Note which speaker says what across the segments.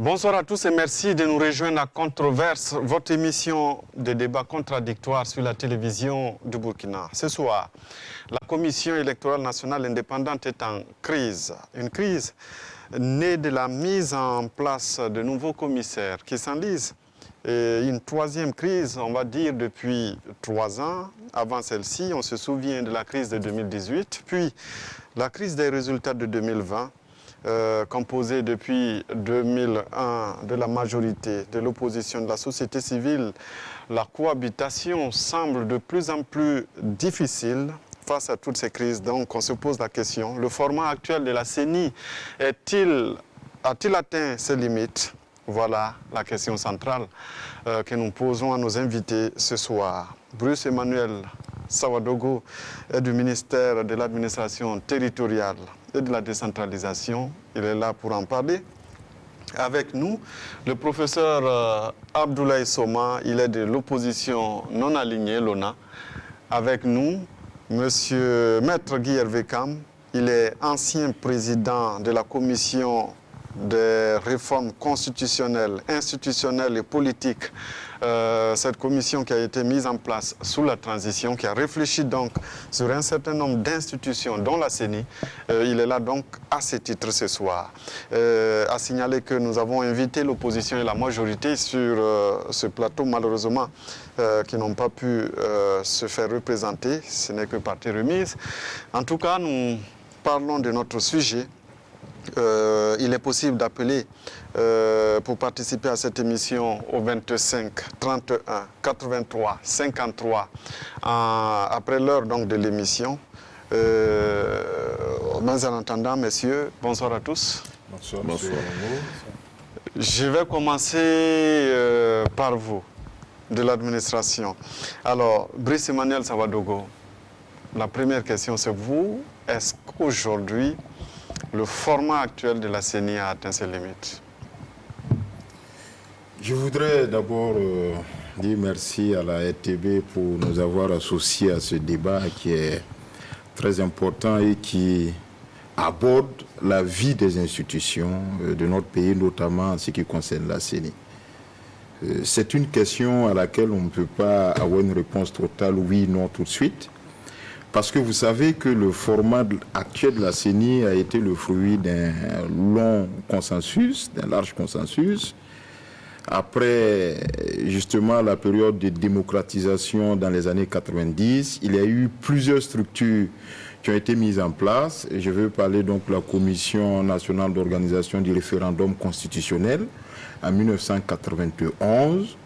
Speaker 1: Bonsoir à tous et merci de nous rejoindre à Controverse, votre émission de débat contradictoire sur la télévision du Burkina. Ce soir, la Commission électorale nationale indépendante est en crise. Une crise née de la mise en place de nouveaux commissaires qui s'enlisent. Et une troisième crise, on va dire, depuis 3 ans. Avant celle-ci, on se souvient de la crise de 2018, puis la crise des résultats de 2020. Composé depuis 2001 de la majorité, de l'opposition, de la société civile, la cohabitation semble de plus en plus difficile face à toutes ces crises. Donc on se pose la question, le format actuel de la CENI a-t-il atteint ses limites? Voilà la question centrale que nous posons à nos invités ce soir. Bruce Emmanuel Sawadogo est du ministère de l'administration territoriale et de la décentralisation. Il est là pour en parler. Avec nous, le professeur Abdoulaye Soma, il est de l'opposition non alignée, l'ONA. Avec nous, monsieur Maître Guy Hervé Kam, il est ancien président de la commission des réformes constitutionnelles, institutionnelles et politiques. Cette commission qui a été mise en place sous la transition, qui a réfléchi donc sur un certain nombre d'institutions, dont la CENI. Il est là donc à ce titre ce soir. À signaler que nous avons invité l'opposition et la majorité sur ce plateau, malheureusement, qui n'ont pas pu se faire représenter. Ce n'est que partie remise. En tout cas, nous parlons de notre sujet. Il est possible d'appeler pour participer à cette émission au 25 31 83 53 après l'heure donc de l'émission. Mais en attendant, messieurs, bonsoir à tous.
Speaker 2: Bonsoir.
Speaker 3: Bonsoir.
Speaker 1: Je vais commencer par vous, de l'administration. Alors, Brice Emmanuel Sawadogo, la première question c'est vous. Est-ce qu'aujourd'hui, le format actuel de la CENI a atteint ses limites?
Speaker 2: Je voudrais d'abord dire merci à la RTB pour nous avoir associés à ce débat qui est très important et qui aborde la vie des institutions de notre pays, notamment en ce qui concerne la CENI. C'est une question à laquelle on ne peut pas avoir une réponse totale oui, non tout de suite. Parce que vous savez que le format actuel de la CENI a été le fruit d'un long consensus, d'un large consensus. Après, justement, la période de démocratisation dans les années 90, il y a eu plusieurs structures qui ont été mises en place. Et je veux parler donc de la Commission nationale d'organisation du référendum constitutionnel en 1991.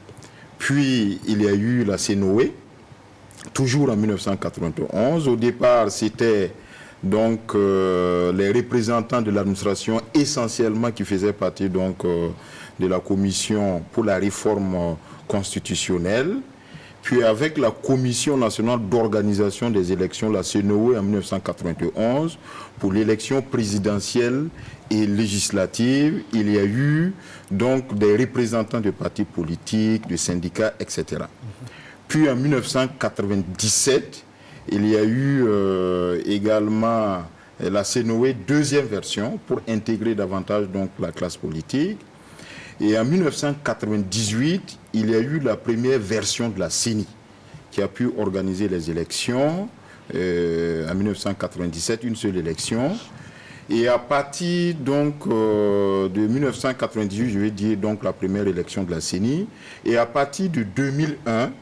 Speaker 2: Puis, il y a eu la CENOE, toujours en 1991. Au départ, c'était donc les représentants de l'administration essentiellement qui faisaient partie donc de la commission pour la réforme constitutionnelle. Puis avec la Commission nationale d'organisation des élections, la CENOE en 1991, pour l'élection présidentielle et législative, il y a eu donc des représentants de partis politiques, de syndicats, etc. Puis en 1997, il y a eu également la CENOE deuxième version pour intégrer davantage donc la classe politique. Et en 1998, il y a eu la première version de la CENI qui a pu organiser les élections. En 1997, une seule élection. Et à partir donc de 1998, je vais dire donc la première élection de la CENI. Et à partir de 2001,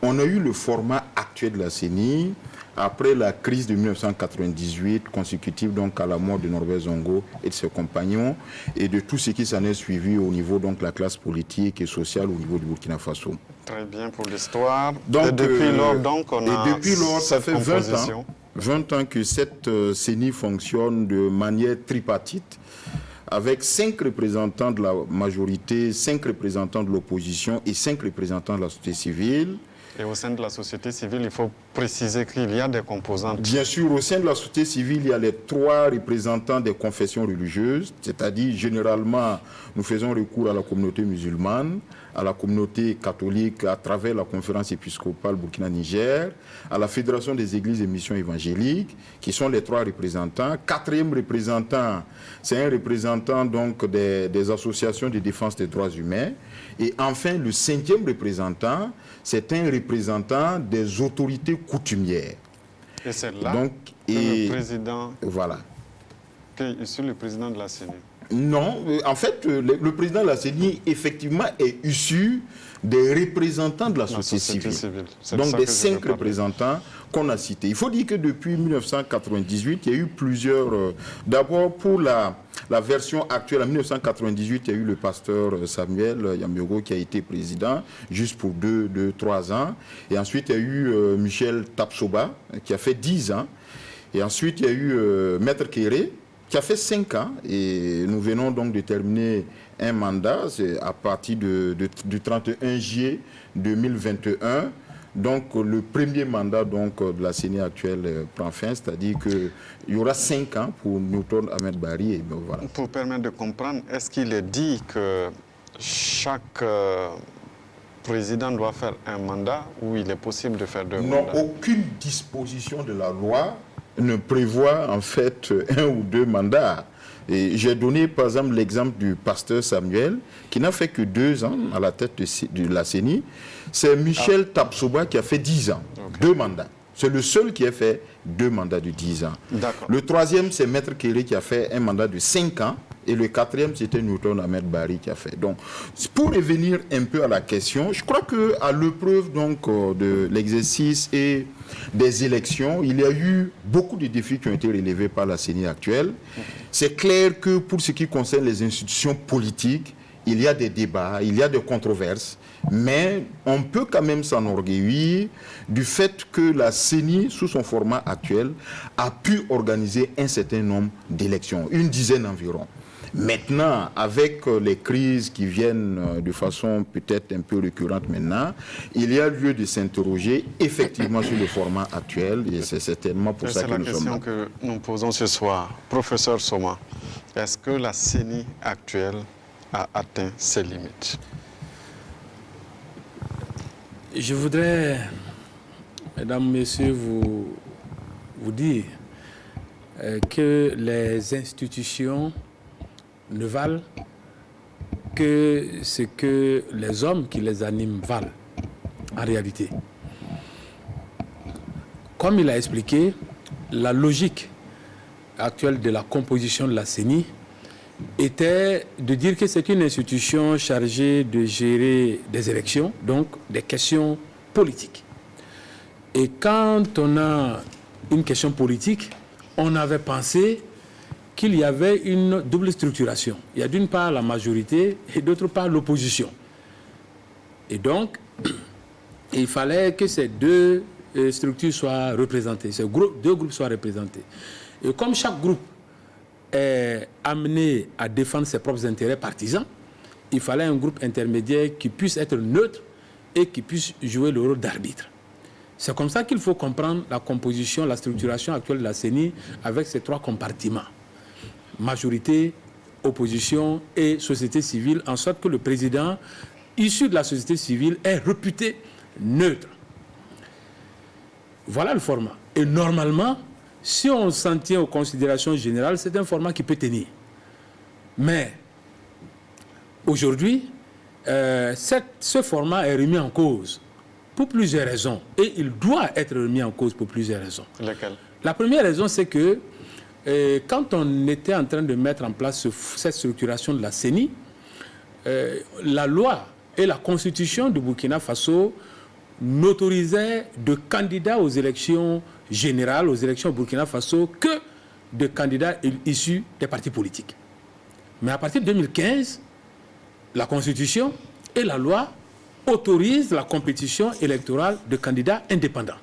Speaker 2: on a eu le format actuel de la CENI après la crise de 1998, consécutive donc à la mort de Norbert Zongo et de ses compagnons, et de tout ce qui s'en est suivi au niveau donc de la classe politique et sociale au niveau du Burkina Faso.
Speaker 1: Très bien pour l'histoire.
Speaker 2: Donc,
Speaker 1: et depuis lors, donc, on a
Speaker 2: depuis lors, ça fait 20 ans que cette CENI fonctionne de manière tripartite, avec 5 représentants de la majorité, 5 représentants de l'opposition et 5 représentants de la société civile.
Speaker 1: Et au sein de la société civile, il faut préciser qu'il y a des composantes.
Speaker 2: Bien sûr, au sein de la société civile, il y a les 3 représentants des confessions religieuses, c'est-à-dire généralement, nous faisons recours à la communauté musulmane, à la communauté catholique à travers la conférence épiscopale Burkina-Niger, à la Fédération des églises et missions évangéliques, qui sont les 3 représentants. 4e représentant, c'est un représentant donc des associations de défense des droits humains. Et enfin, le 5e représentant, c'est un représentant des autorités coutumières.
Speaker 1: Et c'est là
Speaker 2: donc,
Speaker 1: que le président,
Speaker 2: voilà.
Speaker 1: que issu le président de la CENI.
Speaker 2: Non, en fait, le président de la CENI, effectivement, est issu des représentants de la société civile. Donc, des 5 représentants qu'on a cités. Il faut dire que depuis 1998, il y a eu plusieurs... D'abord, pour la version actuelle, en 1998, il y a eu le pasteur Samuel Yamiogo qui a été président, juste pour 2-3 ans. Et ensuite, il y a eu Michel Tapsoba, qui a fait 10 ans. Et ensuite, il y a eu Maître Kéré, qui a fait 5 ans, et nous venons donc de terminer un mandat, c'est à partir du 31 juillet 2021. Donc le premier mandat donc, de la CENI actuelle prend fin, c'est-à-dire qu'il y aura 5 ans pour Newton Ahmed Bari. Et ben, voilà.
Speaker 1: Pour permettre de comprendre, est-ce qu'il est dit que chaque président doit faire un mandat ou il est possible de faire 2 mandats?
Speaker 2: Non, aucune disposition de la loi ne prévoit en fait 1 ou 2 mandats. J'ai donné par exemple l'exemple du pasteur Samuel qui n'a fait que 2 ans à la tête de la CENI. C'est Michel Tapsoba qui a fait 10 ans, 2 mandats. C'est le seul qui a fait 2 mandats de 10 ans. Le 3e, c'est Maître Kéré qui a fait un mandat de 5 ans. Et le 4e, c'était Newton Ahmed Bari qui a fait. Donc, pour revenir un peu à la question, je crois qu'à l'épreuve donc de l'exercice et des élections, il y a eu beaucoup de défis qui ont été relevés par la CENI actuelle. C'est clair que pour ce qui concerne les institutions politiques, il y a des débats, il y a des controverses, mais on peut quand même s'enorgueillir du fait que la CENI, sous son format actuel, a pu organiser un certain nombre d'élections, une dizaine environ. Maintenant, avec les crises qui viennent de façon peut-être un peu récurrente maintenant, il y a lieu de s'interroger effectivement sur le format actuel et c'est certainement pour ça que nous sommes là.
Speaker 1: C'est la question que nous posons ce soir. Professeur Soma, est-ce que la CENI actuelle a atteint ses limites?
Speaker 3: Je voudrais, mesdames, messieurs, vous dire que les institutions ne valent que ce que les hommes qui les animent valent, en réalité. Comme il a expliqué, la logique actuelle de la composition de la CENI était de dire que c'est une institution chargée de gérer des élections, donc des questions politiques. Et quand on a une question politique, on avait pensé qu'il y avait une double structuration. Il y a d'une part la majorité et d'autre part l'opposition. Et donc, il fallait que ces 2 structures soient représentées, ces 2 groupes soient représentés. Et comme chaque groupe est amené à défendre ses propres intérêts partisans, il fallait un groupe intermédiaire qui puisse être neutre et qui puisse jouer le rôle d'arbitre. C'est comme ça qu'il faut comprendre la composition, la structuration actuelle de la CENI avec ces 3 compartiments. Majorité, opposition et société civile, en sorte que le président, issu de la société civile, est réputé neutre. Voilà le format. Et normalement, si on s'en tient aux considérations générales, c'est un format qui peut tenir. Mais aujourd'hui, ce format est remis en cause pour plusieurs raisons. Et il doit être remis en cause pour plusieurs raisons.
Speaker 1: Lesquelles?
Speaker 3: La première raison, c'est que quand on était en train de mettre en place cette structuration de la CENI, la loi et la constitution du Burkina Faso n'autorisaient de candidats aux élections générales, aux élections au Burkina Faso, que de candidats issus des partis politiques. Mais à partir de 2015, la constitution et la loi autorisent la compétition électorale de candidats indépendants.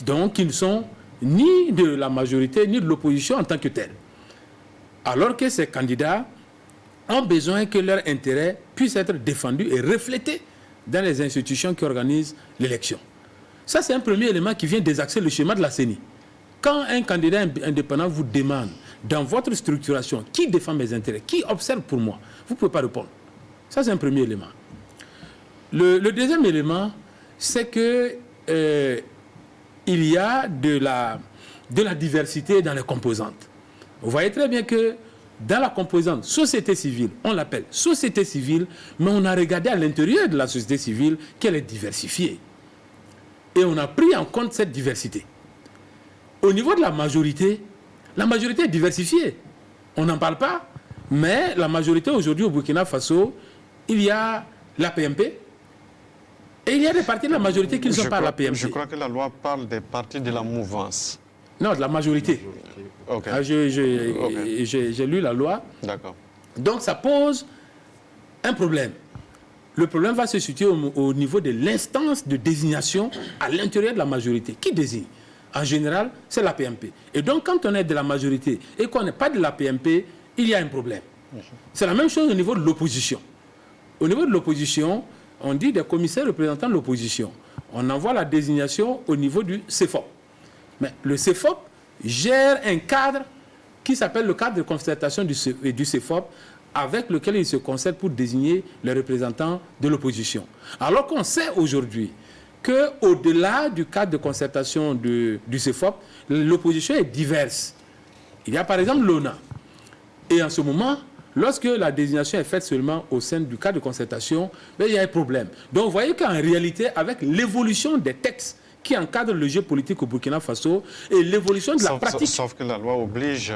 Speaker 3: Donc, ils ne sont ni de la majorité, ni de l'opposition en tant que tels. Alors que ces candidats ont besoin que leurs intérêts puissent être défendus et reflétés dans les institutions qui organisent l'élection. Ça, c'est un premier élément qui vient désaxer le schéma de la CENI. Quand un candidat indépendant vous demande, dans votre structuration, qui défend mes intérêts, qui observe pour moi, vous ne pouvez pas répondre. Ça, c'est un premier élément. Le deuxième élément, c'est que il y a de la diversité dans les composantes. Vous voyez très bien que dans la composante société civile, on l'appelle société civile, mais on a regardé à l'intérieur de la société civile qu'elle est diversifiée. Et on a pris en compte cette diversité. Au niveau de la majorité est diversifiée. On n'en parle pas, mais la majorité aujourd'hui au Burkina Faso, il y a la PMP, et il y a des partis de la majorité qui ne sont pas à la PMP.
Speaker 1: Je crois que la loi parle des partis de la mouvance.
Speaker 3: Non, de la majorité.
Speaker 1: Ok.
Speaker 3: J'ai lu la loi.
Speaker 1: D'accord.
Speaker 3: Donc ça pose un problème. Le problème va se situer au niveau de l'instance de désignation à l'intérieur de la majorité. Qui désigne? En général, c'est la PMP. Et donc, quand on est de la majorité et qu'on n'est pas de la PMP, il y a un problème. C'est la même chose au niveau de l'opposition. Au niveau de l'opposition, on dit des commissaires représentants de l'opposition. On envoie la désignation au niveau du CEFOP. Mais le CEFOP gère un cadre qui s'appelle le cadre de concertation du CEFOP, avec lequel il se concerte pour désigner les représentants de l'opposition. Alors qu'on sait aujourd'hui qu'au-delà du cadre de concertation du CEFOP, l'opposition est diverse. Il y a par exemple l'ONA. Et en ce moment, lorsque la désignation est faite seulement au sein du cadre de concertation, il y a un problème. Donc vous voyez qu'en réalité, avec l'évolution des textes qui encadrent le jeu politique au Burkina Faso et l'évolution de la pratique...
Speaker 1: Sauf que la loi oblige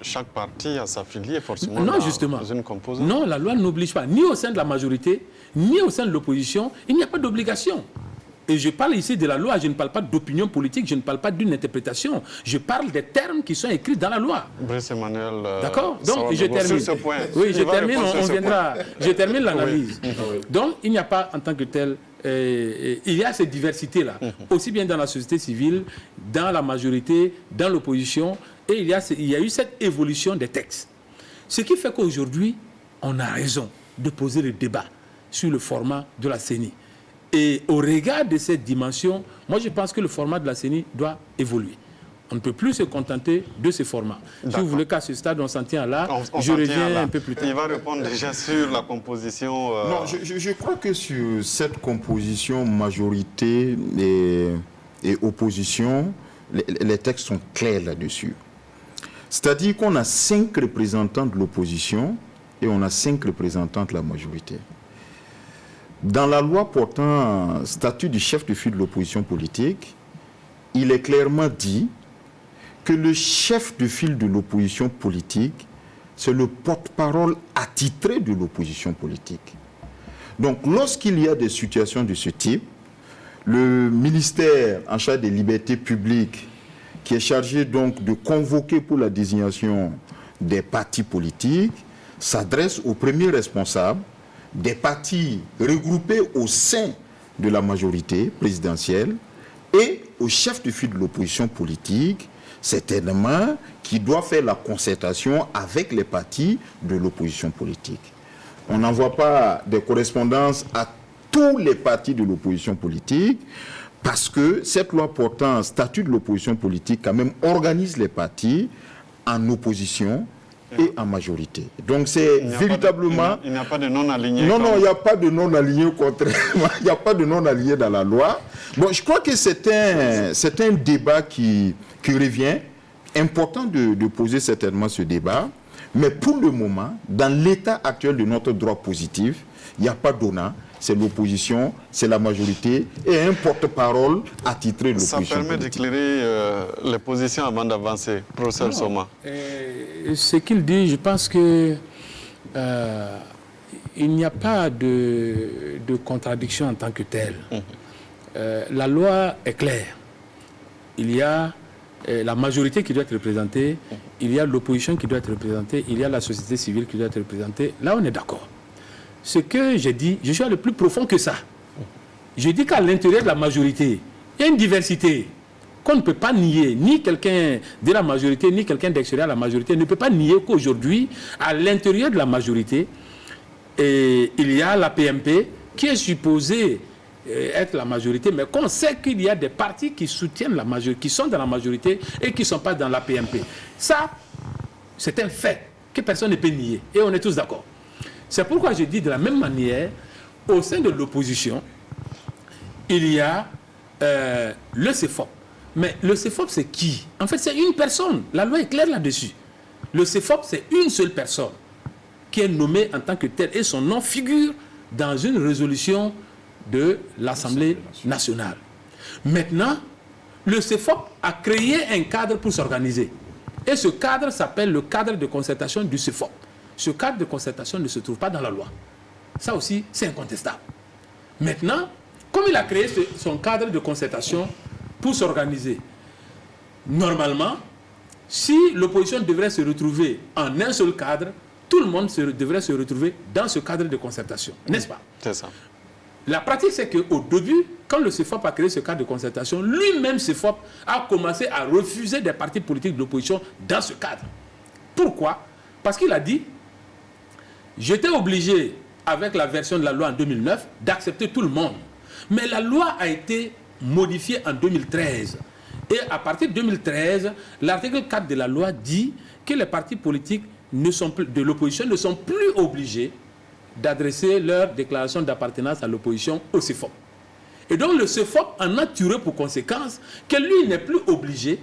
Speaker 1: chaque parti à s'affilier forcément
Speaker 3: justement.
Speaker 1: dans une composante.
Speaker 3: Non, la loi n'oblige pas, ni au sein de la majorité, ni au sein de l'opposition. Il n'y a pas d'obligation. Et je parle ici de la loi, je ne parle pas d'opinion politique, je ne parle pas d'une interprétation. Je parle des termes qui sont écrits dans la loi.
Speaker 1: Brice Emmanuel...
Speaker 3: D'accord. Donc, je termine.
Speaker 1: Sur ce point.
Speaker 3: Oui, je termine, on viendra... Je termine l'analyse.
Speaker 1: Oui.
Speaker 3: Donc, il n'y a pas en tant que tel... il y a cette diversité-là, aussi bien dans la société civile, dans la majorité, dans l'opposition, et il y a eu cette évolution des textes. Ce qui fait qu'aujourd'hui, on a raison de poser le débat sur le format de la CENI. Et au regard de cette dimension, moi je pense que le format de la CENI doit évoluer. On ne peut plus se contenter de ce format. Si vous voulez qu'à ce stade on s'en tient là, je reviens un peu plus tard.
Speaker 1: Il va répondre déjà sur la composition...
Speaker 2: Non, je crois que sur cette composition majorité et opposition, les textes sont clairs là-dessus. C'est-à-dire qu'on a 5 représentants de l'opposition et on a 5 représentants de la majorité. Dans la loi portant statut du chef de file de l'opposition politique, il est clairement dit que le chef de file de l'opposition politique, c'est le porte-parole attitré de l'opposition politique. Donc, lorsqu'il y a des situations de ce type, le ministère en charge des libertés publiques, qui est chargé donc de convoquer pour la désignation des partis politiques, s'adresse au premier responsable des partis regroupés au sein de la majorité présidentielle et au chef de file de l'opposition politique, certainement, qui doit faire la concertation avec les partis de l'opposition politique. On n'envoie pas des correspondances à tous les partis de l'opposition politique parce que cette loi portant statut de l'opposition politique quand même organise les partis en opposition et en majorité. Donc c'est véritablement...
Speaker 1: Il n'y a pas de non-aligné.
Speaker 2: Non, il n'y a pas de non-aligné, contrairement. Il n'y a pas de non-aligné dans la loi. Bon, je crois que c'est un débat qui revient. Important de poser certainement ce débat. Mais pour le moment, dans l'état actuel de notre droit positif, il n'y a pas d'ONA. C'est l'opposition, c'est la majorité et un porte-parole attitré de l'opposition.
Speaker 1: Ça permet d'éclairer les positions avant d'avancer, professeur Soma.
Speaker 3: Ce qu'il dit, je pense que il n'y a pas de contradiction en tant que telle. La loi est claire. Il y a la majorité qui doit être représentée, il y a l'opposition qui doit être représentée, il y a la société civile qui doit être représentée. Là, on est d'accord. Ce que j'ai dit, je suis allé plus profond que ça. Je dis qu'à l'intérieur de la majorité, il y a une diversité qu'on ne peut pas nier. Ni quelqu'un de la majorité, ni quelqu'un d'extérieur à la majorité ne peut pas nier qu'aujourd'hui, à l'intérieur de la majorité, il y a la PMP qui est supposée être la majorité, mais qu'on sait qu'il y a des partis qui soutiennent la majorité, qui sont dans la majorité et qui ne sont pas dans la PMP. Ça, c'est un fait que personne ne peut nier. Et on est tous d'accord. C'est pourquoi je dis de la même manière, au sein de l'opposition, il y a le CEFOP. Mais le CEFOP, c'est qui? En fait, c'est une personne. La loi est claire là-dessus. Le CEFOP, c'est une seule personne qui est nommée en tant que telle. Et son nom figure dans une résolution de l'Assemblée nationale. Maintenant, le CEFOP a créé un cadre pour s'organiser. Et ce cadre s'appelle le cadre de concertation du CEFOP. Ce cadre de concertation ne se trouve pas dans la loi. Ça aussi, c'est incontestable. Maintenant, comme il a créé son cadre de concertation pour s'organiser, normalement, si l'opposition devrait se retrouver en un seul cadre, tout le monde devrait se retrouver dans ce cadre de concertation, n'est-ce pas?
Speaker 1: C'est ça.
Speaker 3: La pratique, c'est qu'au début, quand le CEFOP a créé ce cadre de concertation, lui-même, CEFOP, a commencé à refuser des partis politiques de l'opposition dans ce cadre. Pourquoi? Parce qu'il a dit, j'étais obligé, avec la version de la loi en 2009, d'accepter tout le monde. Mais la loi a été modifiée en 2013. Et à partir de 2013, l'article 4 de la loi dit que les partis politiques de l'opposition ne sont plus obligés d'adresser leur déclaration d'appartenance à l'opposition au CEFOP. Et donc le CEFOP en a tiré pour conséquence que lui n'est plus obligé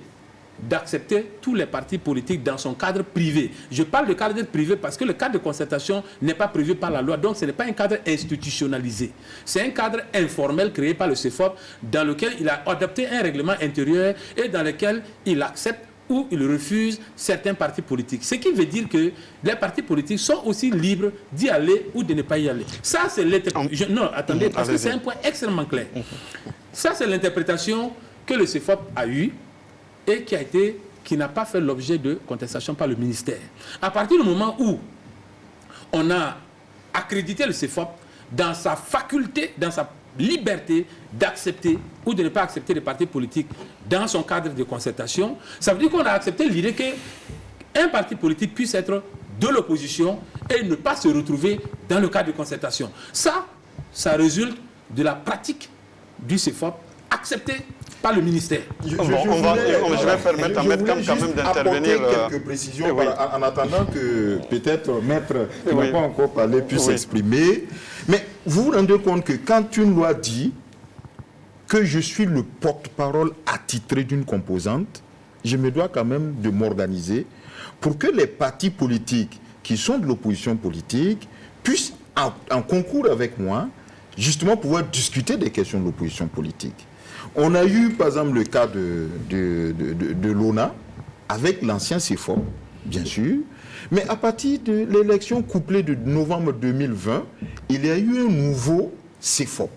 Speaker 3: d'accepter tous les partis politiques dans son cadre privé. Je parle de cadre privé parce que le cadre de concertation n'est pas prévu par la loi, donc ce n'est pas un cadre institutionnalisé. C'est un cadre informel créé par le CEFOP dans lequel il a adopté un règlement intérieur et dans lequel il accepte ou il refuse certains partis politiques. Ce qui veut dire que les partis politiques sont aussi libres d'y aller ou de ne pas y aller. Ça, c'est l'interprétation. Non, attendez, parce que c'est un point extrêmement clair. Ça, c'est l'interprétation que le CEFOP a eue et qui n'a pas fait l'objet de contestation par le ministère. À partir du moment où on a accrédité le CEFOP dans sa faculté, dans sa liberté d'accepter ou de ne pas accepter les partis politiques dans son cadre de concertation, ça veut dire qu'on a accepté l'idée qu'un parti politique puisse être de l'opposition et ne pas se retrouver dans le cadre de concertation. Ça résulte de la pratique du CEFOP acceptée par le ministère.
Speaker 1: Je vais permettre à Maître Kam quand même d'intervenir.
Speaker 2: Quelques précisions en attendant que peut-être Maître, qui n'a pas encore parlé, puisse s'exprimer. Mais vous vous rendez compte que quand une loi dit que je suis le porte-parole attitré d'une composante, je me dois quand même de m'organiser pour que les partis politiques qui sont de l'opposition politique puissent, en concours avec moi, justement pouvoir discuter des questions de l'opposition politique. On a eu, par exemple, le cas de l'ONA, avec l'ancien CEFOP, bien sûr, mais à partir de l'élection couplée de novembre 2020, il y a eu un nouveau CEFOP.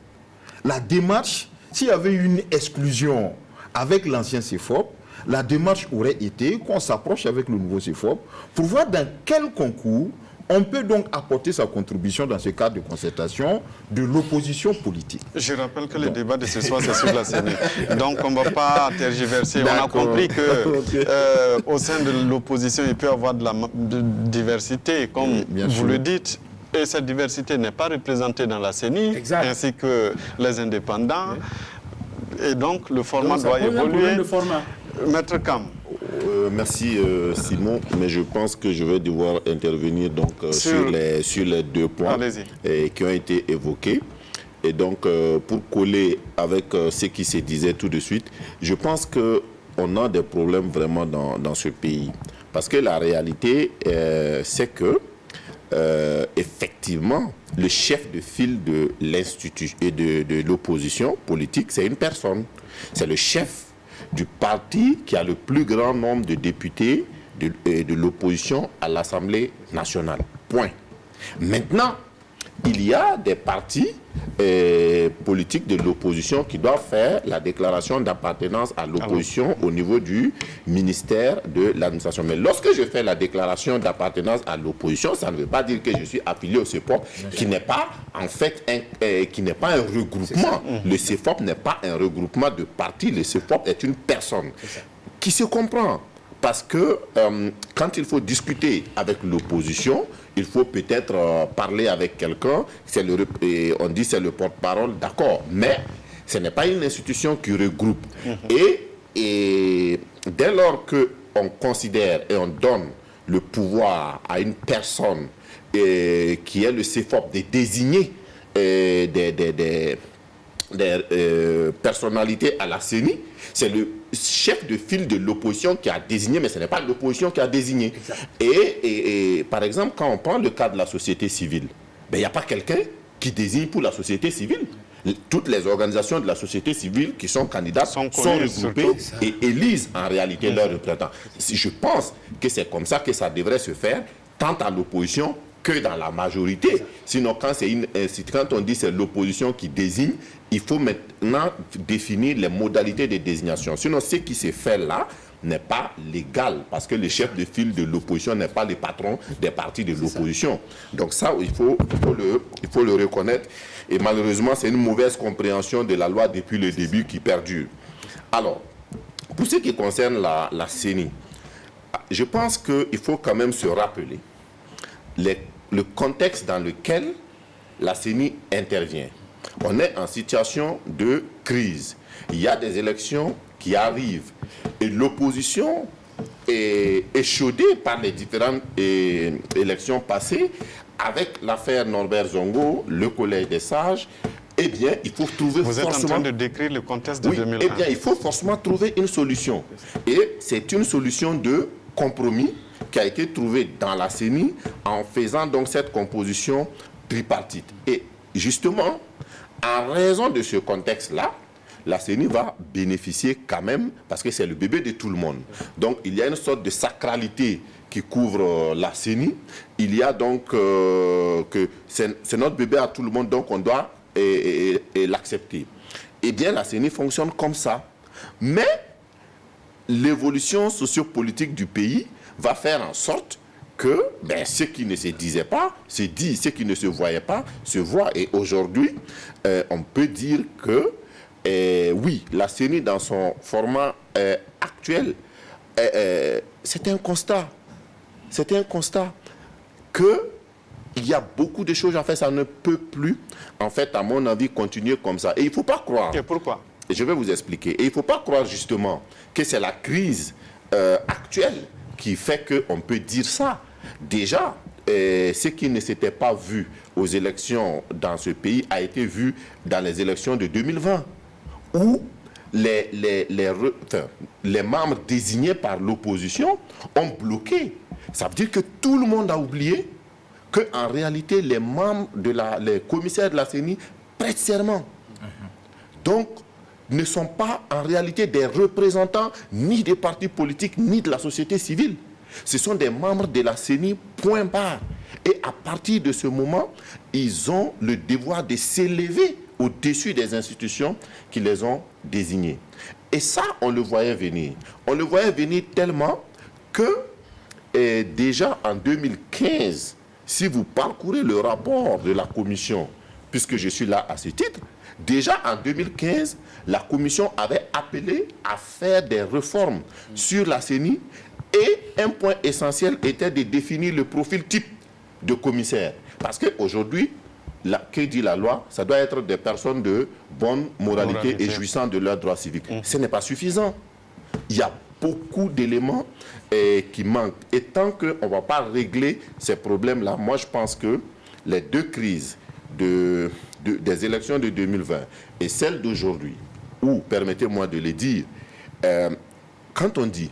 Speaker 2: La démarche, s'il y avait eu une exclusion avec l'ancien CEFOP, la démarche aurait été qu'on s'approche avec le nouveau CEFOP pour voir dans quel concours on peut donc apporter sa contribution dans ce cadre de concertation de l'opposition politique.
Speaker 1: Je rappelle que le débat de ce soir, c'est sur la CENI. Donc, on ne va pas tergiverser. On a compris qu'au sein de l'opposition, il peut y avoir de la diversité, comme vous le dites. Et cette diversité n'est pas représentée dans la CENI, ainsi que les indépendants. Et donc, le format doit évoluer. Maître Kam.
Speaker 4: Merci Simon, mais je pense que je vais devoir intervenir donc, sur les deux points qui ont été évoqués. Et donc, pour coller avec ce qui se disait tout de suite, je pense qu'on a des problèmes vraiment dans ce pays. Parce que la réalité, c'est que, effectivement, le chef de file de l'institution et de l'opposition politique, c'est une personne. C'est le chef du parti qui a le plus grand nombre de députés de l'opposition à l'Assemblée nationale. Point. Maintenant, il y a des partis politiques de l'opposition qui doivent faire la déclaration d'appartenance à l'opposition au niveau du ministère de l'administration. Mais lorsque je fais la déclaration d'appartenance à l'opposition, ça ne veut pas dire que je suis affilié au CEFOP, qui n'est pas en fait un regroupement. Le CEFOP n'est pas un regroupement de partis. Le CEFOP est une personne qui se comprend parce que quand il faut discuter avec l'opposition, il faut peut-être parler avec quelqu'un, on dit c'est le porte-parole, d'accord, mais ce n'est pas une institution qui regroupe. Et dès lors qu'on considère et on donne le pouvoir à une personne qui est le CFOP de désigner des personnalités à la CENI, c'est le chef de file de l'opposition qui a désigné, mais ce n'est pas l'opposition qui a désigné. Et par exemple, quand on prend le cas de la société civile, il n'y a pas quelqu'un qui désigne pour la société civile. Toutes les organisations de la société civile qui sont candidates sont regroupées et élisent en réalité leurs représentants. Je pense que c'est comme ça que ça devrait se faire, tant à l'opposition que dans la majorité. Sinon, quand on dit que c'est l'opposition qui désigne, il faut maintenant définir les modalités de désignation. Sinon, ce qui s'est fait là n'est pas légal, parce que le chef de file de l'opposition n'est pas le patron des partis de l'opposition. Donc ça, il faut le reconnaître. Et malheureusement, c'est une mauvaise compréhension de la loi depuis le début qui perdure. Alors, pour ce qui concerne la CENI, je pense qu'il faut quand même se rappeler le contexte dans lequel la CENI intervient. On est en situation de crise. Il y a des élections qui arrivent et l'opposition est échaudée par les différentes élections passées. Avec l'affaire Norbert Zongo, le collège des sages, eh bien, il faut trouver
Speaker 1: Vous
Speaker 4: forcément...
Speaker 1: êtes en train de décrire le contexte de 2001.
Speaker 4: Eh bien, il faut forcément trouver une solution. Et c'est une solution de compromis qui a été trouvée dans la CENI en faisant donc cette composition tripartite. Et justement, en raison de ce contexte-là, la CENI va bénéficier quand même, parce que c'est le bébé de tout le monde. Donc, il y a une sorte de sacralité qui couvre la CENI. Il y a donc que c'est notre bébé à tout le monde, donc on doit l'accepter. Eh bien, la CENI fonctionne comme ça. Mais l'évolution sociopolitique du pays va faire en sorte que ce qui ne se disait pas se dit, ce qui ne se voyait pas se voit. Et aujourd'hui, on peut dire que oui, la CENI dans son format actuel, c'était un constat. C'était un constat qu'il y a beaucoup de choses, en fait, ça ne peut plus, en fait, à mon avis, continuer comme ça. Et il ne faut pas croire...
Speaker 1: Et pourquoi?
Speaker 4: Et je vais vous expliquer. Et il ne faut pas croire, justement, que c'est la crise actuelle qui fait qu'on peut dire ça. Déjà, ce qui ne s'était pas vu aux élections dans ce pays a été vu dans les élections de 2020, où les membres désignés par l'opposition ont bloqué. Ça veut dire que tout le monde a oublié qu'en réalité, les membres, les commissaires de la CENI prêtent serment. Donc, ne sont pas en réalité des représentants ni des partis politiques, ni de la société civile. Ce sont des membres de la CENI, point barre. Et à partir de ce moment, ils ont le devoir de s'élever au-dessus des institutions qui les ont désignés. Et ça, on le voyait venir. On le voyait venir tellement que déjà en 2015, si vous parcourez le rapport de la commission, puisque je suis là à ce titre, déjà en 2015, la commission avait appelé à faire des réformes sur la CENI et un point essentiel était de définir le profil type de commissaire. Parce qu'aujourd'hui, que dit la loi, ça doit être des personnes de bonne moralité et jouissant de leurs droits civiques. Ce n'est pas suffisant. Il y a beaucoup d'éléments qui manquent. Et tant qu'on ne va pas régler ces problèmes-là, moi je pense que les deux crises des élections de 2020 et celles d'aujourd'hui, où, permettez-moi de le dire, quand on dit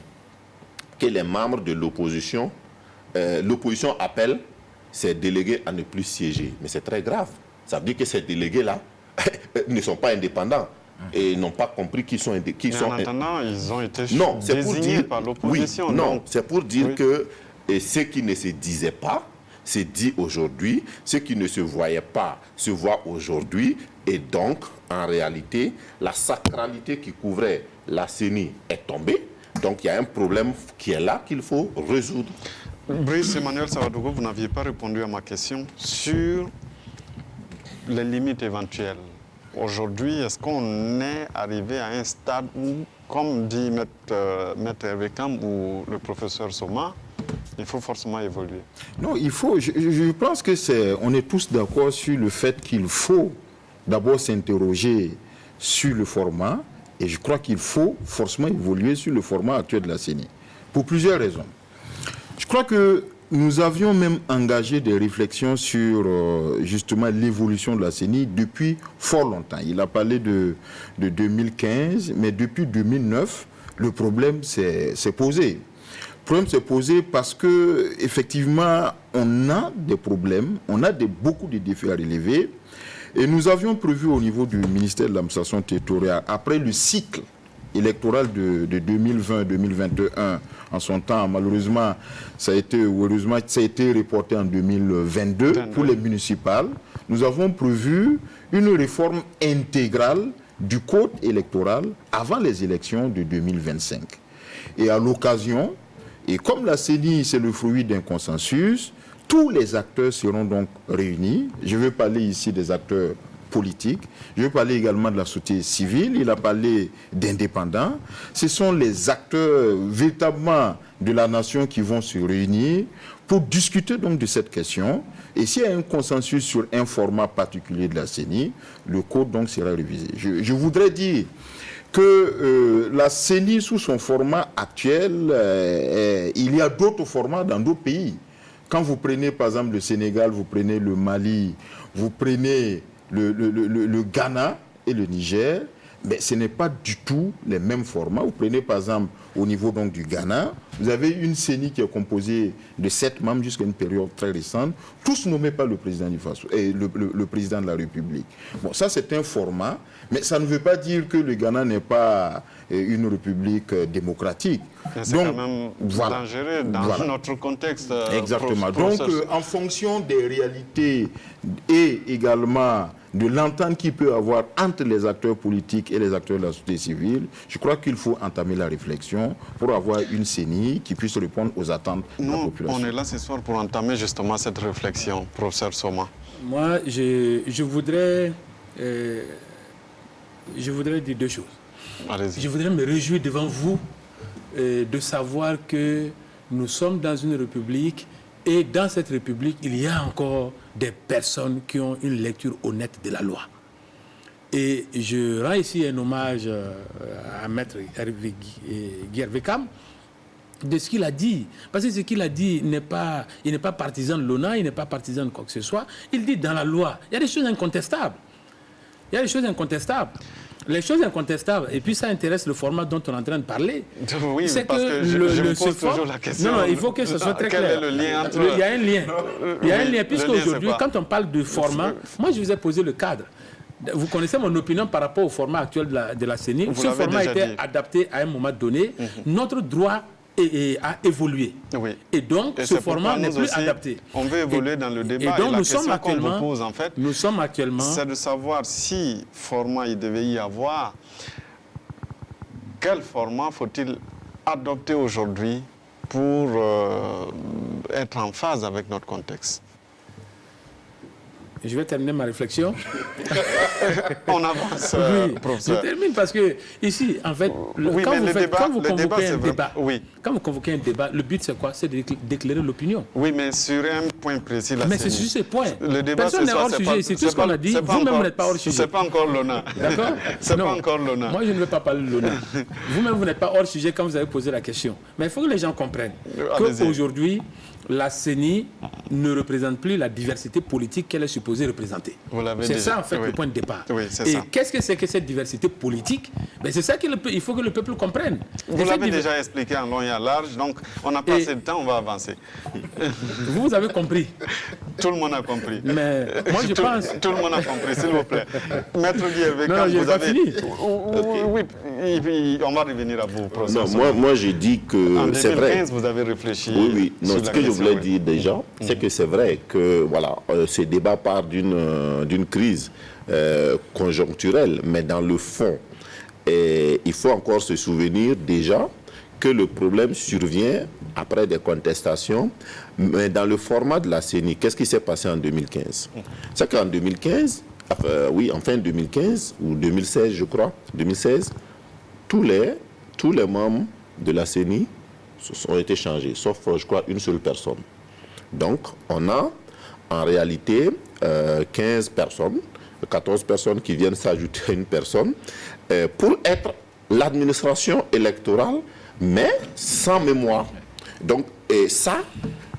Speaker 4: que les membres de l'opposition, l'opposition appelle ces délégués à ne plus siéger, mais c'est très grave. Ça veut dire que ces délégués-là ne sont pas indépendants et n'ont pas compris qu'ils sont indépendants.
Speaker 1: En attendant, ils ont été désignés par l'opposition.
Speaker 4: Oui, non, c'est pour dire que ce qui ne se disait pas, c'est dit aujourd'hui, ce qui ne se voyait pas se voit aujourd'hui, et donc, en réalité, la sacralité qui couvrait la CENI est tombée. Donc, il y a un problème qui est là qu'il faut résoudre.
Speaker 1: Brice Emmanuel Savadogo, vous n'aviez pas répondu à ma question sur les limites éventuelles. Aujourd'hui, est-ce qu'on est arrivé à un stade où comme dit Maître Hervé Kam ou le professeur Soma, il faut forcément évoluer.
Speaker 2: Non, il faut. Je pense que on est tous d'accord sur le fait qu'il faut d'abord s'interroger sur le format, et je crois qu'il faut forcément évoluer sur le format actuel de la CENI, pour plusieurs raisons. Je crois que nous avions même engagé des réflexions sur justement l'évolution de la CENI depuis fort longtemps. Il a parlé de 2015, mais depuis 2009, le problème s'est posé. Le problème s'est posé parce que effectivement, on a des problèmes, on a beaucoup de défis à relever. Et nous avions prévu au niveau du ministère de l'administration territoriale, après le cycle électoral de 2020-2021, en son temps, malheureusement, ça a été reporté en 2022 pour les municipales. Nous avons prévu une réforme intégrale du code électoral avant les élections de 2025. Et à l'occasion, et comme la CENI, c'est le fruit d'un consensus, tous les acteurs seront donc réunis. Je veux parler ici des acteurs politiques, je veux parler également de la société civile, il a parlé d'indépendants. Ce sont les acteurs véritablement de la nation qui vont se réunir pour discuter donc de cette question. Et s'il y a un consensus sur un format particulier de la CENI, le code donc sera révisé. Je voudrais dire que la CENI, sous son format actuel, il y a d'autres formats dans d'autres pays. Quand vous prenez par exemple le Sénégal, vous prenez le Mali, vous prenez le Ghana et le Niger, mais ce n'est pas du tout les mêmes formats. Vous prenez par exemple au niveau donc du Ghana, vous avez une CENI qui est composée de 7 membres jusqu'à une période très récente, tous nommés par le président du Faso et le président de la République. Bon, ça c'est un format, mais ça ne veut pas dire que le Ghana n'est pas une république démocratique.
Speaker 1: C'est quand même dangereux dans notre contexte.
Speaker 2: Exactement. Donc, en fonction des réalités et également de l'entente qu'il peut y avoir entre les acteurs politiques et les acteurs de la société civile, je crois qu'il faut entamer la réflexion pour avoir une CENI qui puisse répondre aux attentes de la population.
Speaker 1: On est là ce soir pour entamer justement cette réflexion, professeur Soma.
Speaker 3: Moi, je voudrais dire deux choses. Je voudrais me réjouir devant vous de savoir que nous sommes dans une république et dans cette république, il y a encore des personnes qui ont une lecture honnête de la loi. Et je rends ici un hommage à Maître Hervé Kam de ce qu'il a dit. Parce que ce qu'il a dit, il n'est pas partisan de l'ONA, il n'est pas partisan de quoi que ce soit. Il dit dans la loi, il y a des choses incontestables. Il y a des choses incontestables. Les choses incontestables, et puis ça intéresse le format dont on est en train de parler.
Speaker 1: Oui, c'est parce que je me pose toujours la question.
Speaker 3: Non, il faut que ce soit très clair.
Speaker 1: Quel est le lien entre...
Speaker 3: Il y a un lien. Il y a un lien, puisque aujourd'hui, quand on parle de format, moi je vous ai posé le cadre. Vous connaissez mon opinion par rapport au format actuel de la CENI. Ce format a été adapté à un moment donné. Notre droit a évolué.
Speaker 1: Oui.
Speaker 3: Et donc, ce format n'est plus adapté.
Speaker 1: On veut évoluer dans le débat.
Speaker 3: Et donc,
Speaker 1: la question qu'on vous pose, en fait,
Speaker 3: nous sommes actuellement...
Speaker 1: c'est de savoir si format il devait y avoir, quel format faut-il adopter aujourd'hui pour être en phase avec notre contexte.
Speaker 3: Je vais terminer ma réflexion.
Speaker 1: On avance, professeur.
Speaker 3: Je termine parce que ici, en fait, quand vous convoquez un débat, le but c'est quoi? C'est d'éclairer l'opinion.
Speaker 1: Oui, mais sur un point précis.
Speaker 3: Mais c'est sur ce point.
Speaker 1: Le débat,
Speaker 3: personne n'est hors sujet. C'est tout ce qu'on a dit. Vous-même, vous n'êtes pas hors sujet.
Speaker 1: C'est pas encore l'ONA.
Speaker 3: D'accord?
Speaker 1: C'est pas encore l'ONA.
Speaker 3: Moi, je ne veux pas parler de l'ONA. Vous-même, vous n'êtes pas hors sujet quand vous avez posé la question. Mais il faut que les gens comprennent qu'aujourd'hui, la CENI ne représente plus la diversité politique qu'elle est supposée représenter. C'est ça, en fait, le point de départ.
Speaker 1: Oui,
Speaker 3: et qu'est-ce que c'est que cette diversité politique? C'est ça qu'il faut que le peuple comprenne.
Speaker 1: Vous l'avez déjà expliqué en long et en large, donc on a passé le temps, on va avancer.
Speaker 3: Vous avez compris.
Speaker 1: Tout le monde a compris.
Speaker 3: Mais moi, je pense...
Speaker 1: Tout le monde a compris, s'il vous plaît. Maître Hervé Kam,
Speaker 3: vous avez... fini.
Speaker 1: Oui, on va revenir à vous, professeur.
Speaker 4: Non, moi, j'ai dit que c'est vrai.
Speaker 1: En 2015, vous avez réfléchi.
Speaker 4: Oui. Non, ce que je voulais dire déjà, c'est que c'est vrai que voilà, ce débat part d'une crise conjoncturelle, mais dans le fond, il faut encore se souvenir déjà que le problème survient après des contestations, mais dans le format de la CENI. Qu'est-ce qui s'est passé en 2015? C'est qu'en 2015, en fin 2015 ou 2016, je crois, 2016, tous les tous les membres de la CENI ont été changés, sauf, je crois, une seule personne. Donc, on a en réalité 15 personnes, 14 personnes qui viennent s'ajouter à une personne pour être l'administration électorale, mais sans mémoire. Donc, et ça,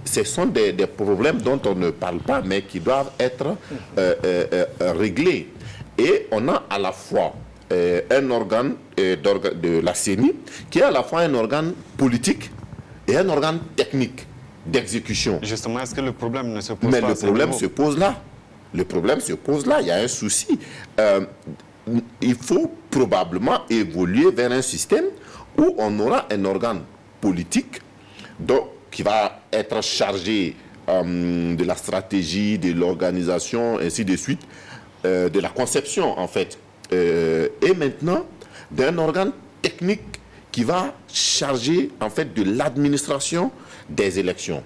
Speaker 4: ce sont des problèmes dont on ne parle pas, mais qui doivent être réglés. Et on a à la fois un organe de la CENI qui est à la fois un organe politique et un organe technique d'exécution.
Speaker 1: Justement, est-ce que le problème ne se pose
Speaker 4: Mais
Speaker 1: pas
Speaker 4: le
Speaker 1: à ce
Speaker 4: problème
Speaker 1: niveau?
Speaker 4: se pose là. Le problème se pose là. Il y a un souci. Il faut probablement évoluer vers un système où on aura un organe politique qui va être chargé de la stratégie, de l'organisation, ainsi de suite, de la conception en fait. Et maintenant, d'un organe technique qui va charger en fait de l'administration des élections.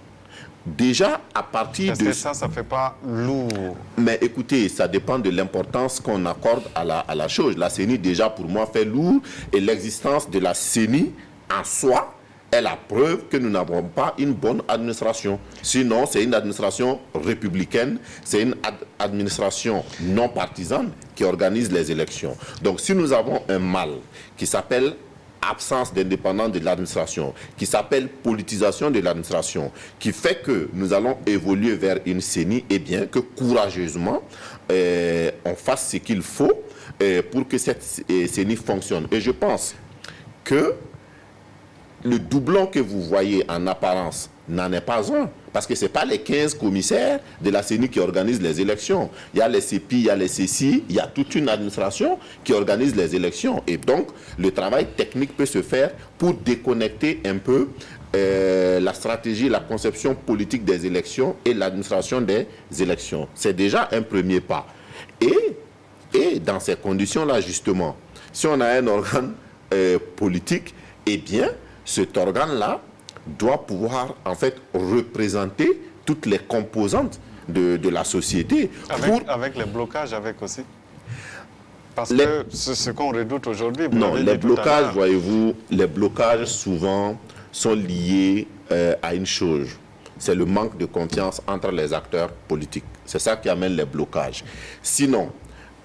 Speaker 4: Déjà, à partir
Speaker 1: Est-ce
Speaker 4: de...
Speaker 1: que ça ne fait pas lourd?
Speaker 4: Mais écoutez, ça dépend de l'importance qu'on accorde à la chose. La CENI, déjà, pour moi, fait lourd. Et l'existence de la CENI, en soi, est la preuve que nous n'avons pas une bonne administration. Sinon, c'est une administration républicaine, c'est une administration non partisane qui organise les élections. Donc, si nous avons un mal qui s'appelle absence d'indépendance de l'administration, qui s'appelle politisation de l'administration, qui fait que nous allons évoluer vers une CENI, et bien que courageusement, on fasse ce qu'il faut pour que cette CENI fonctionne. Et je pense que le doublon que vous voyez en apparence n'en est pas un. Parce que ce n'est pas les 15 commissaires de la CENI qui organisent les élections. Il y a les CEPI, il y a les CECI, il y a toute une administration qui organise les élections. Et donc, le travail technique peut se faire pour déconnecter un peu la stratégie, la conception politique des élections et l'administration des élections. C'est déjà un premier pas. Et dans ces conditions-là, justement, si on a un organe politique, eh bien, cet organe-là doit pouvoir, en fait, représenter toutes les composantes de la société.
Speaker 1: Avec les blocages, avec aussi. Parce que c'est ce qu'on redoute aujourd'hui.
Speaker 4: Non, les blocages, voyez-vous, les blocages, souvent, sont liés à une chose. C'est le manque de confiance entre les acteurs politiques. C'est ça qui amène les blocages. Sinon,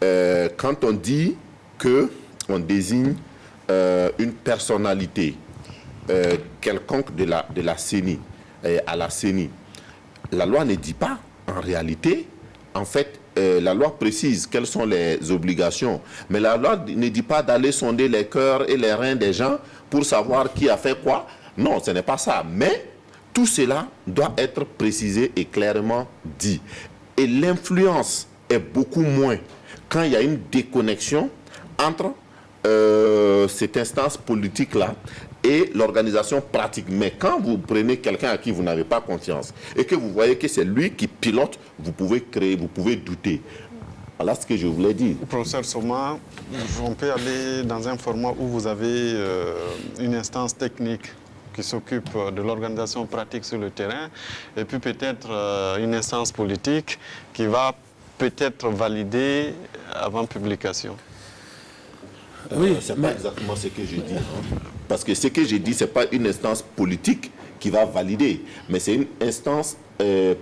Speaker 4: quand on dit qu'on désigne une personnalité quelconque de la CENI, à la CENI, la loi ne dit pas, en réalité, en fait, la loi précise quelles sont les obligations, mais la loi ne dit pas d'aller sonder les cœurs et les reins des gens pour savoir qui a fait quoi. Non, ce n'est pas ça. Mais tout cela doit être précisé et clairement dit. Et l'influence est beaucoup moins quand il y a une déconnexion entre cette instance politique-là et l'organisation pratique. Mais quand vous prenez quelqu'un à qui vous n'avez pas confiance et que vous voyez que c'est lui qui pilote, vous pouvez créer, vous pouvez douter. Voilà ce que je voulais dire.
Speaker 1: Professeur Soma, on peut aller dans un format où vous avez une instance technique qui s'occupe de l'organisation pratique sur le terrain et puis peut-être une instance politique qui va peut-être valider avant publication.
Speaker 4: Oui, c'est pas exactement ce que je dis. Hein. Parce que ce que je dis, c'est pas une instance politique qui va valider, mais c'est une instance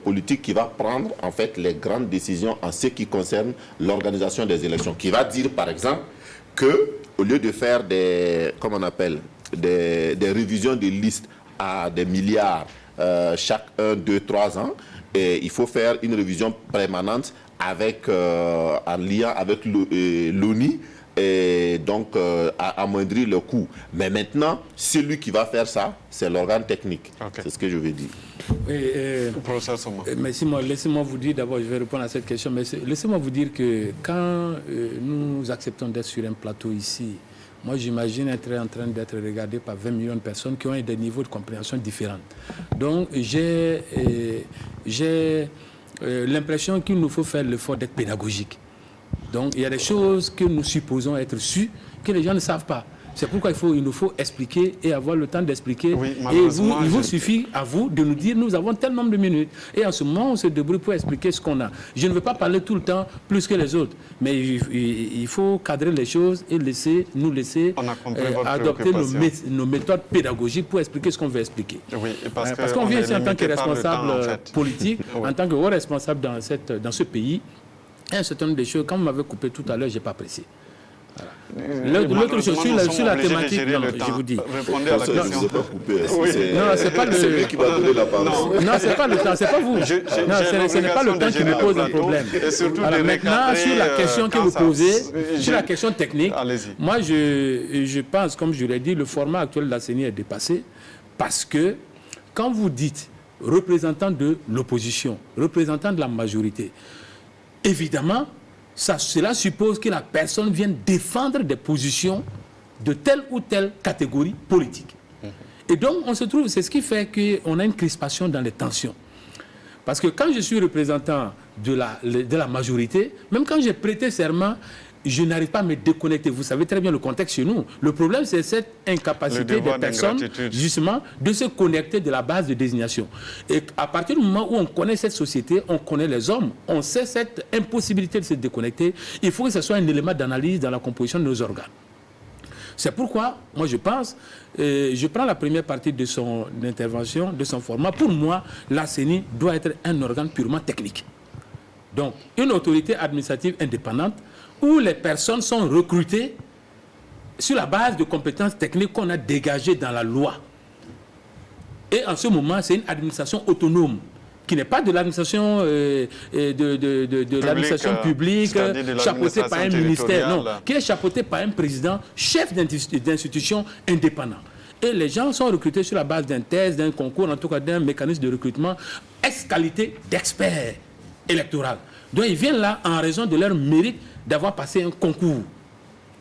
Speaker 4: politique qui va prendre en fait les grandes décisions en ce qui concerne l'organisation des élections, qui va dire par exemple que au lieu de faire des révisions de listes à des milliards chaque 1, 2, 3 ans, il faut faire une révision permanente avec en lien avec l'ONU. Et donc amoindrir le coût. Mais maintenant, celui qui va faire ça, c'est l'organe technique. Okay. C'est ce que je veux dire.
Speaker 3: Laissez-moi vous dire, d'abord je vais répondre à cette question, mais laissez-moi vous dire que quand nous acceptons d'être sur un plateau ici, moi j'imagine être en train d'être regardé par 20 millions de personnes qui ont des niveaux de compréhension différents. Donc j'ai l'impression qu'il nous faut faire l'effort d'être pédagogique. Donc, il y a des choses que nous supposons être sûres que les gens ne savent pas. C'est pourquoi il nous faut expliquer et avoir le temps d'expliquer.
Speaker 1: Oui,
Speaker 3: et il vous suffit à vous de nous dire, nous avons tel nombre de minutes. Et en ce moment, on se débrouille pour expliquer ce qu'on a. Je ne veux pas parler tout le temps plus que les autres. Mais il faut cadrer les choses et nous laisser adopter nos méthodes pédagogiques pour expliquer ce qu'on veut expliquer.
Speaker 1: Oui,
Speaker 3: parce qu'on vient ici en tant que responsable politique, en tant que haut responsable dans ce pays. Et un certain nombre de choses, quand vous m'avez coupé tout à l'heure, je n'ai pas apprécié. Voilà. L'autre chose sur la thématique, je vous dis.
Speaker 1: Répondez à la question.
Speaker 4: Je ne vous ai pas coupé.
Speaker 3: Non, c'est pas le.
Speaker 4: C'est lui qui va donner la parole.
Speaker 3: Non, c'est pas le temps, c'est pas vous. Non, ce n'est pas le temps qui me pose un problème. Alors maintenant, sur la question que vous posez, sur la question technique, moi je pense, comme je l'ai dit, le format actuel de la CENI est dépassé parce que quand vous dites représentant de l'opposition, représentant de la majorité, évidemment, cela suppose que la personne vienne défendre des positions de telle ou telle catégorie politique. Et donc, on se trouve, c'est ce qui fait qu'on a une crispation dans les tensions. Parce que quand je suis représentant de la majorité, même quand j'ai prêté serment, je n'arrive pas à me déconnecter. Vous savez très bien le contexte chez nous. Le problème, c'est cette incapacité des personnes, justement, de se connecter de la base de désignation. Et à partir du moment où on connaît cette société, on connaît les hommes, on sait cette impossibilité de se déconnecter, il faut que ce soit un élément d'analyse dans la composition de nos organes. C'est pourquoi, moi je pense, je prends la première partie de son intervention, de son format. Pour moi, la CENI doit être un organe purement technique. Donc, une autorité administrative indépendante où les personnes sont recrutées sur la base de compétences techniques qu'on a dégagées dans la loi. Et en ce moment, c'est une administration autonome, qui n'est pas de l'administration l'administration publique, chapeautée par un ministère, non, qui est chapeautée par un président, chef d'institution indépendant. Et les gens sont recrutés sur la base d'un test, d'un concours, en tout cas d'un mécanisme de recrutement, ex-qualité d'experts électoraux. Donc ils viennent là en raison de leur mérite d'avoir passé un concours.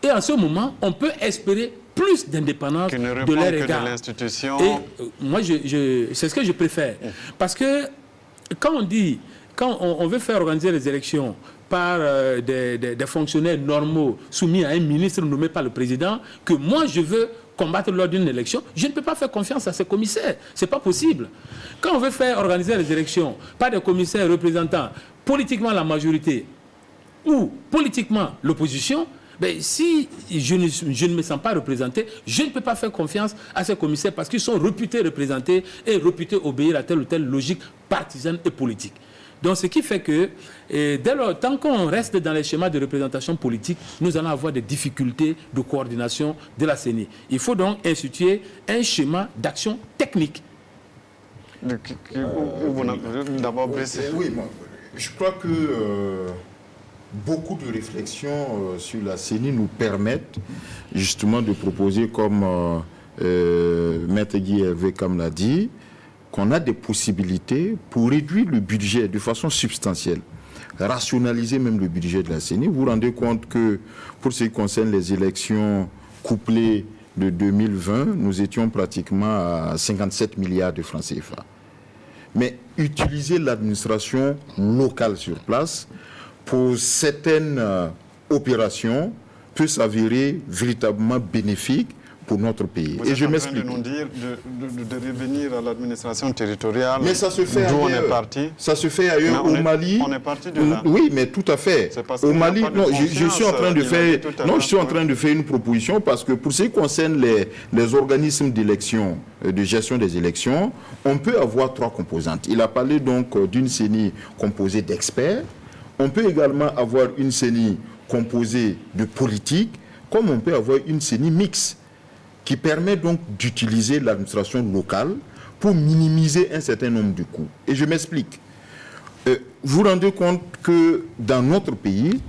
Speaker 3: Et en ce moment, on peut espérer plus d'indépendance de leur égard. Et moi, c'est ce que je préfère. Parce que quand on veut faire organiser les élections par des fonctionnaires normaux soumis à un ministre nommé par le président, que moi je veux combattre lors d'une élection, je ne peux pas faire confiance à ces commissaires. Ce n'est pas possible. Quand on veut faire organiser les élections par des commissaires représentant politiquement la majorité ou politiquement l'opposition, ben, si je ne me sens pas représenté, je ne peux pas faire confiance à ces commissaires parce qu'ils sont réputés représenter et réputés obéir à telle ou telle logique partisane et politique. Donc ce qui fait que, dès lors, tant qu'on reste dans les schémas de représentation politique, nous allons avoir des difficultés de coordination de la CENI. Il faut donc instituer un schéma d'action technique.
Speaker 1: D'abord,
Speaker 2: oui, moi, je crois que beaucoup de réflexions sur la CENI nous permettent justement de proposer, comme Maître Guy Hervé Kam l'a dit, qu'on a des possibilités pour réduire le budget de façon substantielle, rationaliser même le budget de la CENI. Vous vous rendez compte que pour ce qui concerne les élections couplées de 2020, nous étions pratiquement à 57 milliards de francs CFA. Mais utiliser l'administration locale sur place pour certaines opérations peut s'avérer véritablement bénéfique pour notre pays.
Speaker 1: Vous êtes je m'explique. De nous dire de revenir à l'administration territoriale.
Speaker 2: Mais ça se fait ailleurs.
Speaker 1: On est parti.
Speaker 2: Ça se fait ailleurs au Mali.
Speaker 1: On est parti de là.
Speaker 2: Oui, mais tout à fait. Au Mali, non, je suis en train de faire. Non, je suis en train de faire une proposition parce que pour ce qui concerne les organismes d'élection, de gestion des élections, on peut avoir trois composantes. Il a parlé donc d'une CENI composée d'experts. On peut également avoir une CENI composée de politiques, comme on peut avoir une CENI mixte, qui permet donc d'utiliser l'administration locale pour minimiser un certain nombre de coûts. Et je m'explique. Vous vous rendez compte que dans notre pays,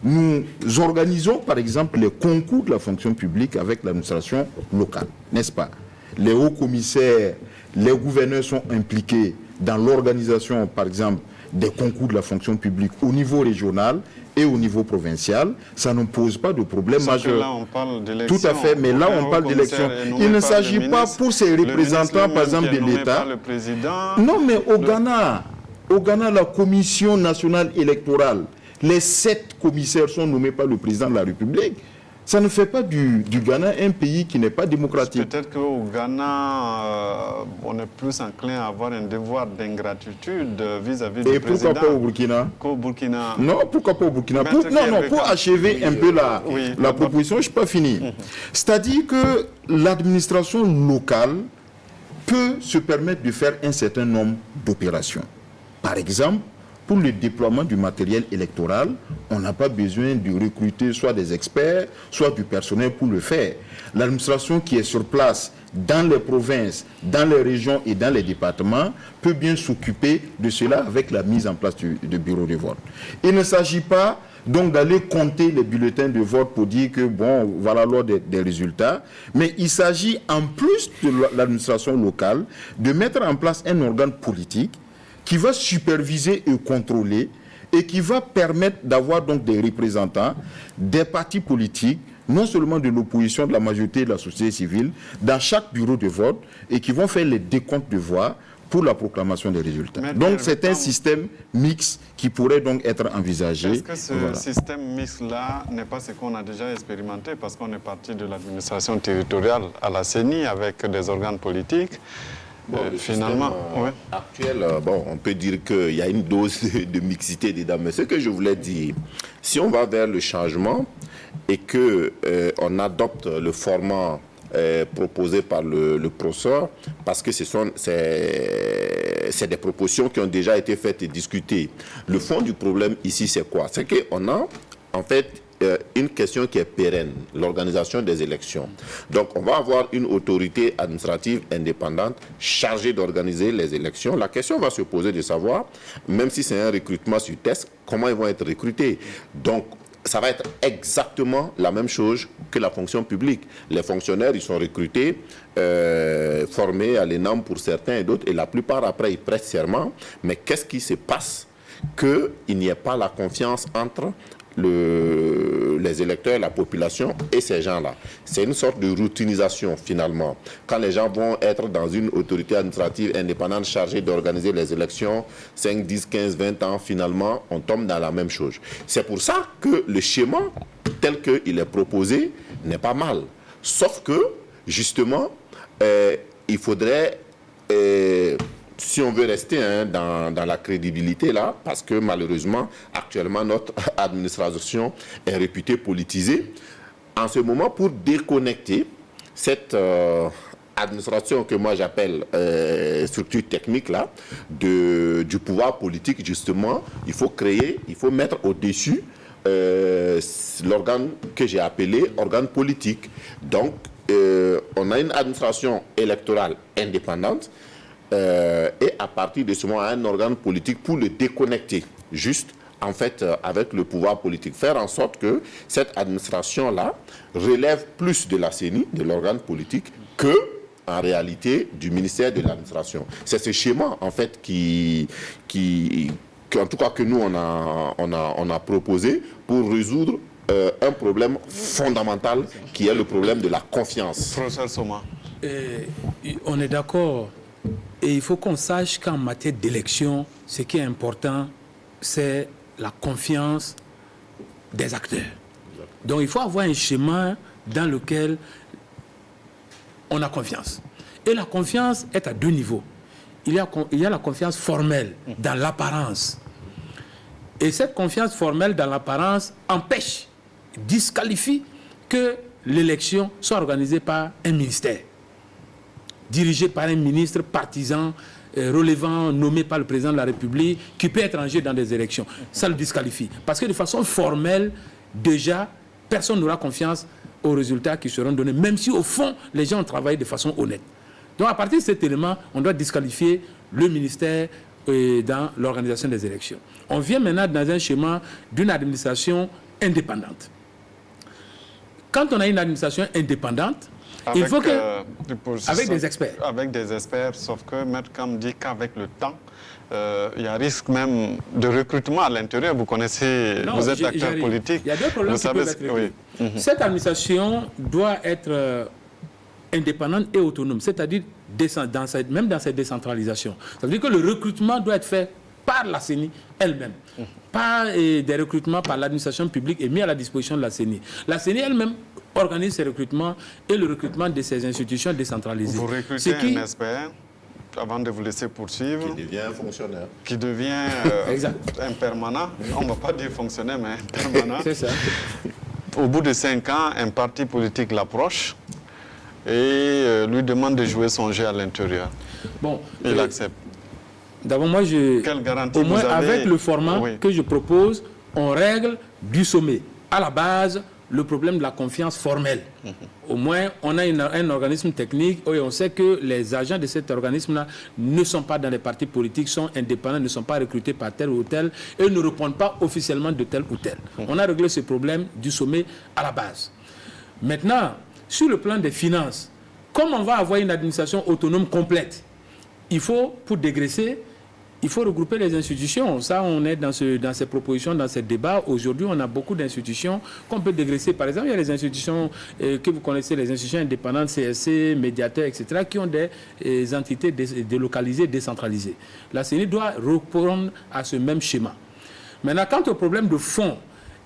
Speaker 2: nous organisons par exemple les concours de la fonction publique avec l'administration locale, n'est-ce pas? Les hauts commissaires, les gouverneurs sont impliqués dans l'organisation par exemple des concours de la fonction publique au niveau régional et au niveau provincial, ça ne pose pas de problème majeur.
Speaker 1: Là, on parle d'élection.
Speaker 2: Tout à fait, mais là, on parle d'élection. Il ne s'agit pas pour ces représentants, par exemple, de l'État. Non, mais au Ghana, la Commission nationale électorale, les 7 commissaires sont nommés par le président de la République. Ça ne fait pas du Ghana un pays qui n'est pas démocratique.
Speaker 1: Peut-être qu'au Ghana, on est plus enclin à avoir un devoir d'ingratitude vis-à-vis du président.
Speaker 2: Et pourquoi pas au Burkina?
Speaker 1: Qu'au Burkina.
Speaker 2: Non, pourquoi pas au Burkina? Pour achever un peu la proposition, je ne suis pas fini. C'est-à-dire que l'administration locale peut se permettre de faire un certain nombre d'opérations. Par exemple, pour le déploiement du matériel électoral, on n'a pas besoin de recruter soit des experts, soit du personnel pour le faire. L'administration qui est sur place dans les provinces, dans les régions et dans les départements peut bien s'occuper de cela avec la mise en place de bureaux de vote. Il ne s'agit pas donc d'aller compter les bulletins de vote pour dire que bon, voilà l'ordre des résultats, mais il s'agit en plus de l'administration locale de mettre en place un organe politique qui va superviser et contrôler et qui va permettre d'avoir donc des représentants des partis politiques, non seulement de l'opposition, de la majorité de la société civile, dans chaque bureau de vote et qui vont faire les décomptes de voix pour la proclamation des résultats. Mais donc c'est un système mixte qui pourrait donc être envisagé.
Speaker 1: Est-ce que ce système mixte-là n'est pas ce qu'on a déjà expérimenté parce qu'on est parti de l'administration territoriale à la CENI avec des organes politiques?
Speaker 4: Bon, finalement, actuel, on peut dire qu'il y a une dose de mixité dedans. Mais ce que je voulais dire, si on va vers le changement et qu'on adopte le format proposé par le professeur, parce que c'est des propositions qui ont déjà été faites et discutées. Le fond du problème ici, c'est quoi? C'est qu'on a, en fait, une question qui est pérenne, l'organisation des élections. Donc, on va avoir une autorité administrative indépendante chargée d'organiser les élections. La question va se poser de savoir, même si c'est un recrutement sur test, comment ils vont être recrutés. Donc, ça va être exactement la même chose que la fonction publique. Les fonctionnaires, ils sont recrutés, formés à l'ENAM pour certains et d'autres, et la plupart, après, ils prêtent serment. Mais qu'est-ce qui se passe? Qu'il n'y ait pas la confiance entre les électeurs, la population et ces gens-là. C'est une sorte de routinisation finalement. Quand les gens vont être dans une autorité administrative indépendante chargée d'organiser les élections, 5, 10, 15, 20 ans, finalement, on tombe dans la même chose. C'est pour ça que le schéma tel qu'il est proposé n'est pas mal. Sauf que, justement, il faudrait... si on veut rester dans la crédibilité là, parce que malheureusement, actuellement, notre administration est réputée politisée, en ce moment, pour déconnecter cette administration que moi j'appelle structure technique là, du pouvoir politique, justement, il faut mettre au-dessus l'organe que j'ai appelé organe politique. Donc, on a une administration électorale indépendante, et à partir de ce moment, un organe politique pour le déconnecter, juste en fait avec le pouvoir politique, faire en sorte que cette administration-là relève plus de la CENI, de l'organe politique, que en réalité du ministère de l'administration. C'est ce schéma en fait en tout cas que nous on a proposé pour résoudre un problème fondamental qui est le problème de la confiance.
Speaker 1: Professeur Soma.
Speaker 3: On est d'accord. Et il faut qu'on sache qu'en matière d'élection, ce qui est important, c'est la confiance des acteurs. Donc il faut avoir un schéma dans lequel on a confiance. Et la confiance est à deux niveaux. Il y a la confiance formelle dans l'apparence. Et cette confiance formelle dans l'apparence empêche, disqualifie que l'élection soit organisée par un ministère, dirigé par un ministre partisan, relevant, nommé par le président de la République, qui peut être engagé dans des élections. Ça le disqualifie. Parce que de façon formelle, déjà, personne n'aura confiance aux résultats qui seront donnés, même si au fond, les gens ont travaillé de façon honnête. Donc à partir de cet élément, on doit disqualifier le ministère dans l'organisation des élections. On vient maintenant dans un schéma d'une administration indépendante. Quand on a une administration indépendante, il faut que... avec des experts.
Speaker 1: Avec des experts, sauf que Maître Kam dit qu'avec le temps, il y a risque même de recrutement à l'intérieur. Vous connaissez, vous êtes acteur politique.
Speaker 3: Il y a deux problèmes qui peuvent être réglés. Cette administration doit être indépendante et autonome, c'est-à-dire même dans cette décentralisation. Ça veut dire que le recrutement doit être fait par par la CENI elle-même. Pas des recrutements par l'administration publique et mis à la disposition de la CENI. La CENI elle-même organise ses recrutements et le recrutement de ces institutions décentralisées.
Speaker 1: Vous recrutez un expert, avant de vous laisser poursuivre,
Speaker 4: Qui devient fonctionnaire.
Speaker 1: qui devient un permanent, on ne va pas dire fonctionnaire, mais un permanent.
Speaker 3: C'est ça.
Speaker 1: Au bout de 5 ans, un parti politique l'approche et lui demande de jouer son jeu à l'intérieur.
Speaker 3: Bon,
Speaker 1: Il accepte.
Speaker 3: D'abord, moi,
Speaker 1: Quelle garantie
Speaker 3: au moins
Speaker 1: vous avez?
Speaker 3: avec le format
Speaker 1: Oui.
Speaker 3: que je propose, on règle du sommet. À la base, le problème de la confiance formelle. Au moins, on a un organisme technique et on sait que les agents de cet organisme-là ne sont pas dans les partis politiques, sont indépendants, ne sont pas recrutés par tel ou tel et ne répondent pas officiellement de tel ou tel. On a réglé ce problème du sommet à la base. Maintenant, sur le plan des finances, comme on va avoir une administration autonome complète, il faut, pour dégraisser, il faut regrouper les institutions. Ça, on est dans ces propositions, dans ces débats. Aujourd'hui, on a beaucoup d'institutions qu'on peut dégraisser. Par exemple, il y a les institutions que vous connaissez, les institutions indépendantes, CSC, médiateurs, etc., qui ont des entités délocalisées, décentralisées. La CENI doit répondre à ce même schéma. Maintenant, quant au problème de fond,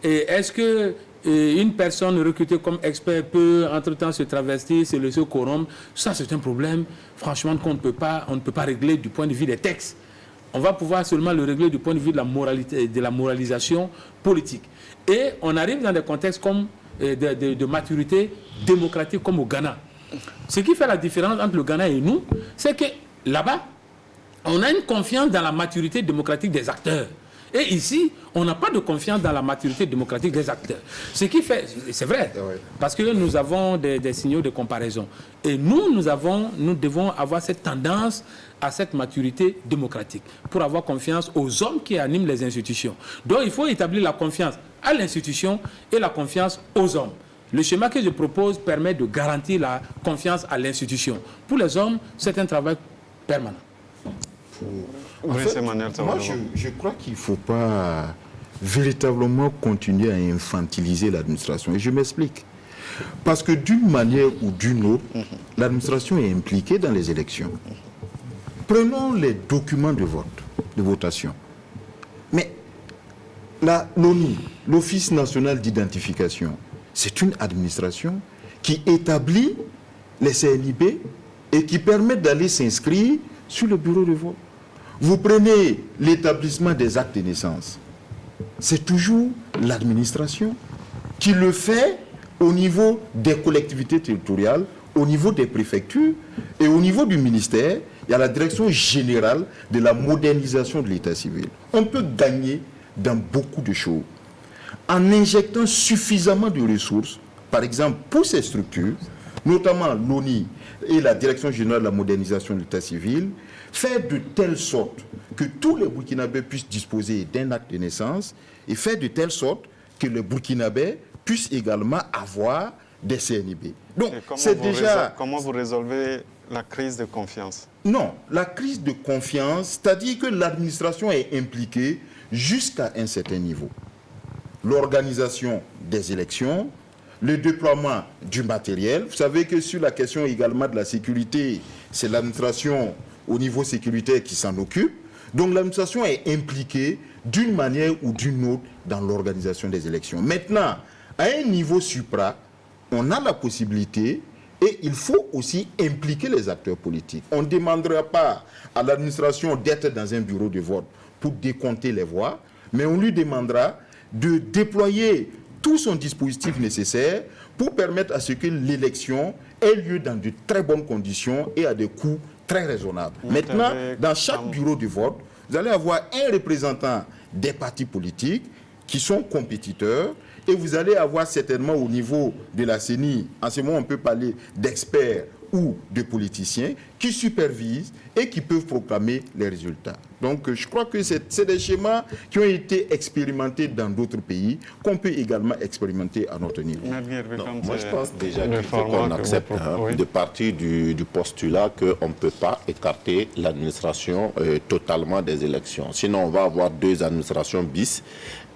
Speaker 3: est-ce que une personne recrutée comme expert peut entre-temps se travestir, se laisser corrompre? Ça, c'est un problème, franchement, on ne peut pas régler du point de vue des textes. On va pouvoir seulement le régler du point de vue de la moralité, de la moralisation politique. Et on arrive dans des contextes comme de maturité démocratique comme au Ghana. Ce qui fait la différence entre le Ghana et nous, c'est que là-bas, on a une confiance dans la maturité démocratique des acteurs. Et ici, on n'a pas de confiance dans la maturité démocratique des acteurs. Ce qui fait, c'est vrai, parce que nous avons des signaux de comparaison. Et nous devons avoir cette tendance à cette maturité démocratique pour avoir confiance aux hommes qui animent les institutions. Donc, il faut établir la confiance à l'institution et la confiance aux hommes. Le schéma que je propose permet de garantir la confiance à l'institution. Pour les hommes, c'est un travail permanent.
Speaker 2: En fait, moi, je crois qu'il ne faut pas véritablement continuer à infantiliser l'administration. Et je m'explique. Parce que d'une manière ou d'une autre, l'administration est impliquée dans les élections. Prenons les documents de vote, de votation. Mais l'ONU, l'Office national d'identification, c'est une administration qui établit les CNIB et qui permet d'aller s'inscrire sur le bureau de vote. Vous prenez l'établissement des actes de naissance. C'est toujours l'administration qui le fait au niveau des collectivités territoriales, au niveau des préfectures et au niveau du ministère. Il y a la direction générale de la modernisation de l'état civil. On peut gagner dans beaucoup de choses en injectant suffisamment de ressources, par exemple pour ces structures, notamment l'ONU et la direction générale de la modernisation de l'état civil, faire de telle sorte que tous les Burkinabés puissent disposer d'un acte de naissance et faire de telle sorte que les Burkinabés puissent également avoir des CNIB. Donc, c'est déjà...
Speaker 1: Comment vous résolvez la crise de confiance?
Speaker 2: Non, la crise de confiance, c'est-à-dire que l'administration est impliquée jusqu'à un certain niveau. L'organisation des élections, le déploiement du matériel. Vous savez que sur la question également de la sécurité, c'est l'administration au niveau sécuritaire qui s'en occupe. Donc l'administration est impliquée d'une manière ou d'une autre dans l'organisation des élections. Maintenant, à un niveau supra, on a la possibilité et il faut aussi impliquer les acteurs politiques. On ne demandera pas à l'administration d'être dans un bureau de vote pour décompter les voix, mais on lui demandera de déployer tout son dispositif nécessaire pour permettre à ce que l'élection ait lieu dans de très bonnes conditions et à des coûts très raisonnables. Maintenant, dans chaque bureau de vote, vous allez avoir un représentant des partis politiques qui sont compétiteurs et vous allez avoir certainement au niveau de la CENI, en ce moment on peut parler d'experts ou de politiciens qui supervisent et qui peuvent proclamer les résultats. Donc je crois que c'est des schémas qui ont été expérimentés dans d'autres pays, qu'on peut également expérimenter à notre niveau.
Speaker 4: Non, moi je pense déjà qu'il faut qu'on accepte de partir du postulat qu'on ne peut pas écarter l'administration totalement des élections. Sinon on va avoir deux administrations bis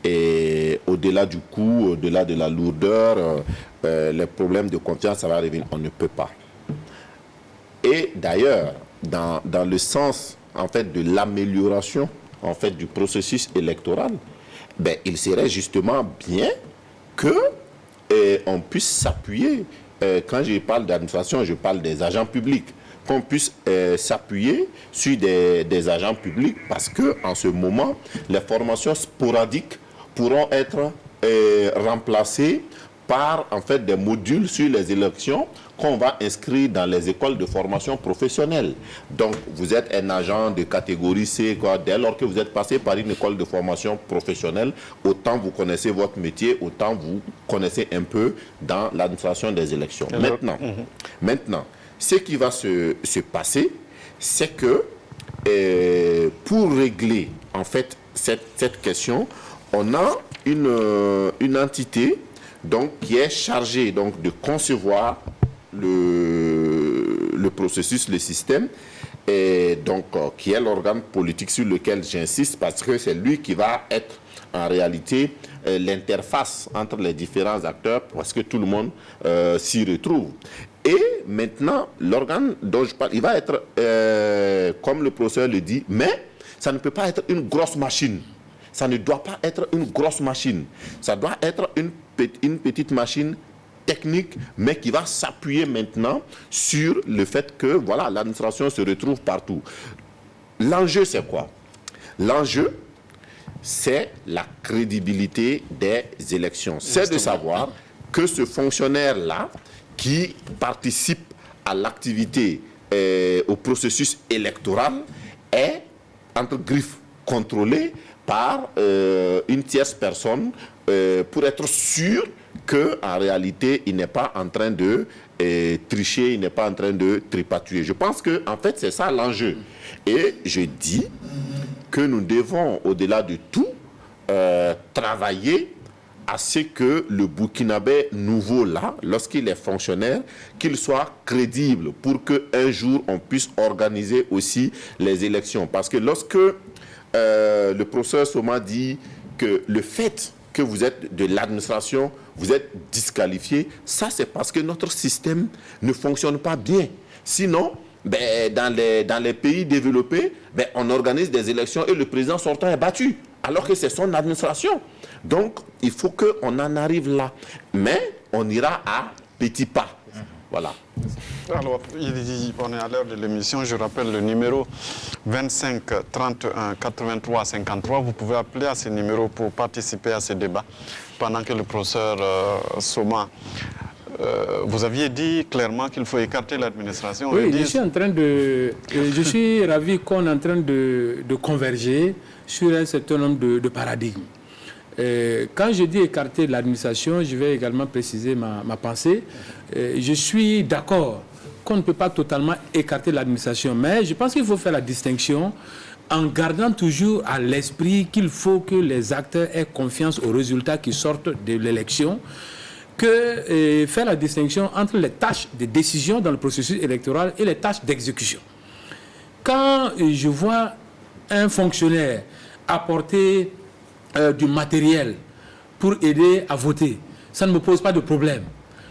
Speaker 4: et au-delà du coût, au-delà de la lourdeur, les problèmes de confiance, ça va arriver. On ne peut pas. Et d'ailleurs, dans le sens en fait de l'amélioration en fait, du processus électoral, ben, il serait justement bien que on puisse s'appuyer. Quand je parle d'administration, je parle des agents publics. Qu'on puisse s'appuyer sur des agents publics parce que en ce moment, les formations sporadiques pourront être remplacées par en fait des modules sur les élections qu'on va inscrire dans les écoles de formation professionnelle. Donc, vous êtes un agent de catégorie C, quoi. Dès lors que vous êtes passé par une école de formation professionnelle, autant vous connaissez votre métier, autant vous connaissez un peu dans l'administration des élections. Maintenant, ce qui va se passer, c'est que pour régler en fait cette question, on a une entité donc, qui est chargée donc, de concevoir le processus, le système, et donc qui est l'organe politique sur lequel j'insiste parce que c'est lui qui va être en réalité l'interface entre les différents acteurs parce que tout le monde s'y retrouve. Et maintenant, l'organe dont je parle, il va être, comme le professeur le dit, mais ça ne peut pas être une grosse machine. Ça ne doit pas être une grosse machine. Ça doit être une petite machine technique, mais qui va s'appuyer maintenant sur le fait que voilà, l'administration se retrouve partout. L'enjeu, c'est quoi? L'enjeu, c'est la crédibilité des élections. C'est de savoir que ce fonctionnaire-là, qui participe à l'activité, au processus électoral, est, entre griffes, contrôlé par une tierce personne pour être sûr qu'en réalité, il n'est pas en train de tricher, il n'est pas en train de tripatouiller. Je pense qu'en fait, c'est ça l'enjeu. Et je dis que nous devons, au-delà de tout, travailler à ce que le Burkinabé nouveau là, lorsqu'il est fonctionnaire, qu'il soit crédible pour qu'un jour on puisse organiser aussi les élections. Parce que lorsque le professeur Soma dit que le fait que vous êtes de l'administration, vous êtes disqualifié, ça c'est parce que notre système ne fonctionne pas bien. Sinon, ben, dans les pays développés, ben, on organise des élections et le président sortant est battu, alors que c'est son administration. Donc, il faut qu'on en arrive là. Mais on ira à petits pas. Voilà.
Speaker 1: Alors, on est à l'heure de l'émission. Je rappelle le numéro 25 31 83 53. Vous pouvez appeler à ce numéro pour participer à ce débat. Pendant que le professeur Soma, vous aviez dit clairement qu'il faut écarter l'administration.
Speaker 3: Oui, je suis ravi qu'on est en train de converger sur un certain nombre de paradigmes. Quand je dis écarter l'administration, je vais également préciser ma pensée. Je suis d'accord qu'on ne peut pas totalement écarter l'administration, mais je pense qu'il faut faire la distinction en gardant toujours à l'esprit qu'il faut que les acteurs aient confiance aux résultats qui sortent de l'élection, que faire la distinction entre les tâches de décision dans le processus électoral et les tâches d'exécution. Quand je vois un fonctionnaire apporter du matériel pour aider à voter, ça ne me pose pas de problème.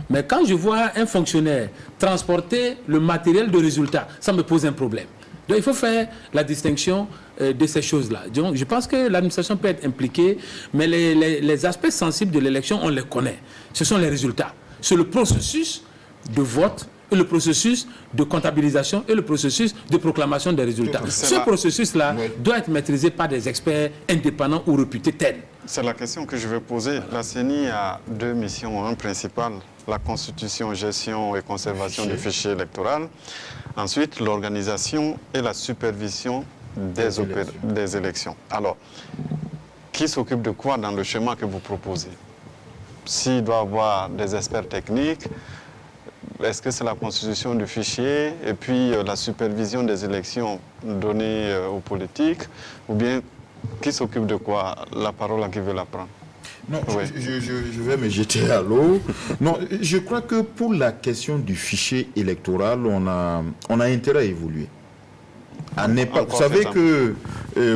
Speaker 3: Mais quand je vois un fonctionnaire transporter le matériel de résultat, ça me pose un problème. Donc il faut faire la distinction de ces choses-là. Donc, je pense que l'administration peut être impliquée, mais les aspects sensibles de l'élection, on les connaît. Ce sont les résultats. C'est le processus de vote, et le processus de comptabilisation et le processus de proclamation des résultats. Ce processus-là doit être maîtrisé par des experts indépendants ou réputés tels.
Speaker 1: C'est la question que je vais poser. La CENI a deux missions. Un principal, la constitution, gestion et conservation du fichier électoral. Ensuite, l'organisation et la supervision des élections. Alors, qui s'occupe de quoi dans le schéma que vous proposez? S'il doit y avoir des experts techniques, est-ce que c'est la constitution du fichier et puis la supervision des élections données aux politiques? Ou bien, qui s'occupe de quoi? La parole à qui veut la prendre?
Speaker 2: Non, oui. je vais me jeter à l'eau. Non, je crois que pour la question du fichier électoral, on a intérêt à évoluer. Vous savez que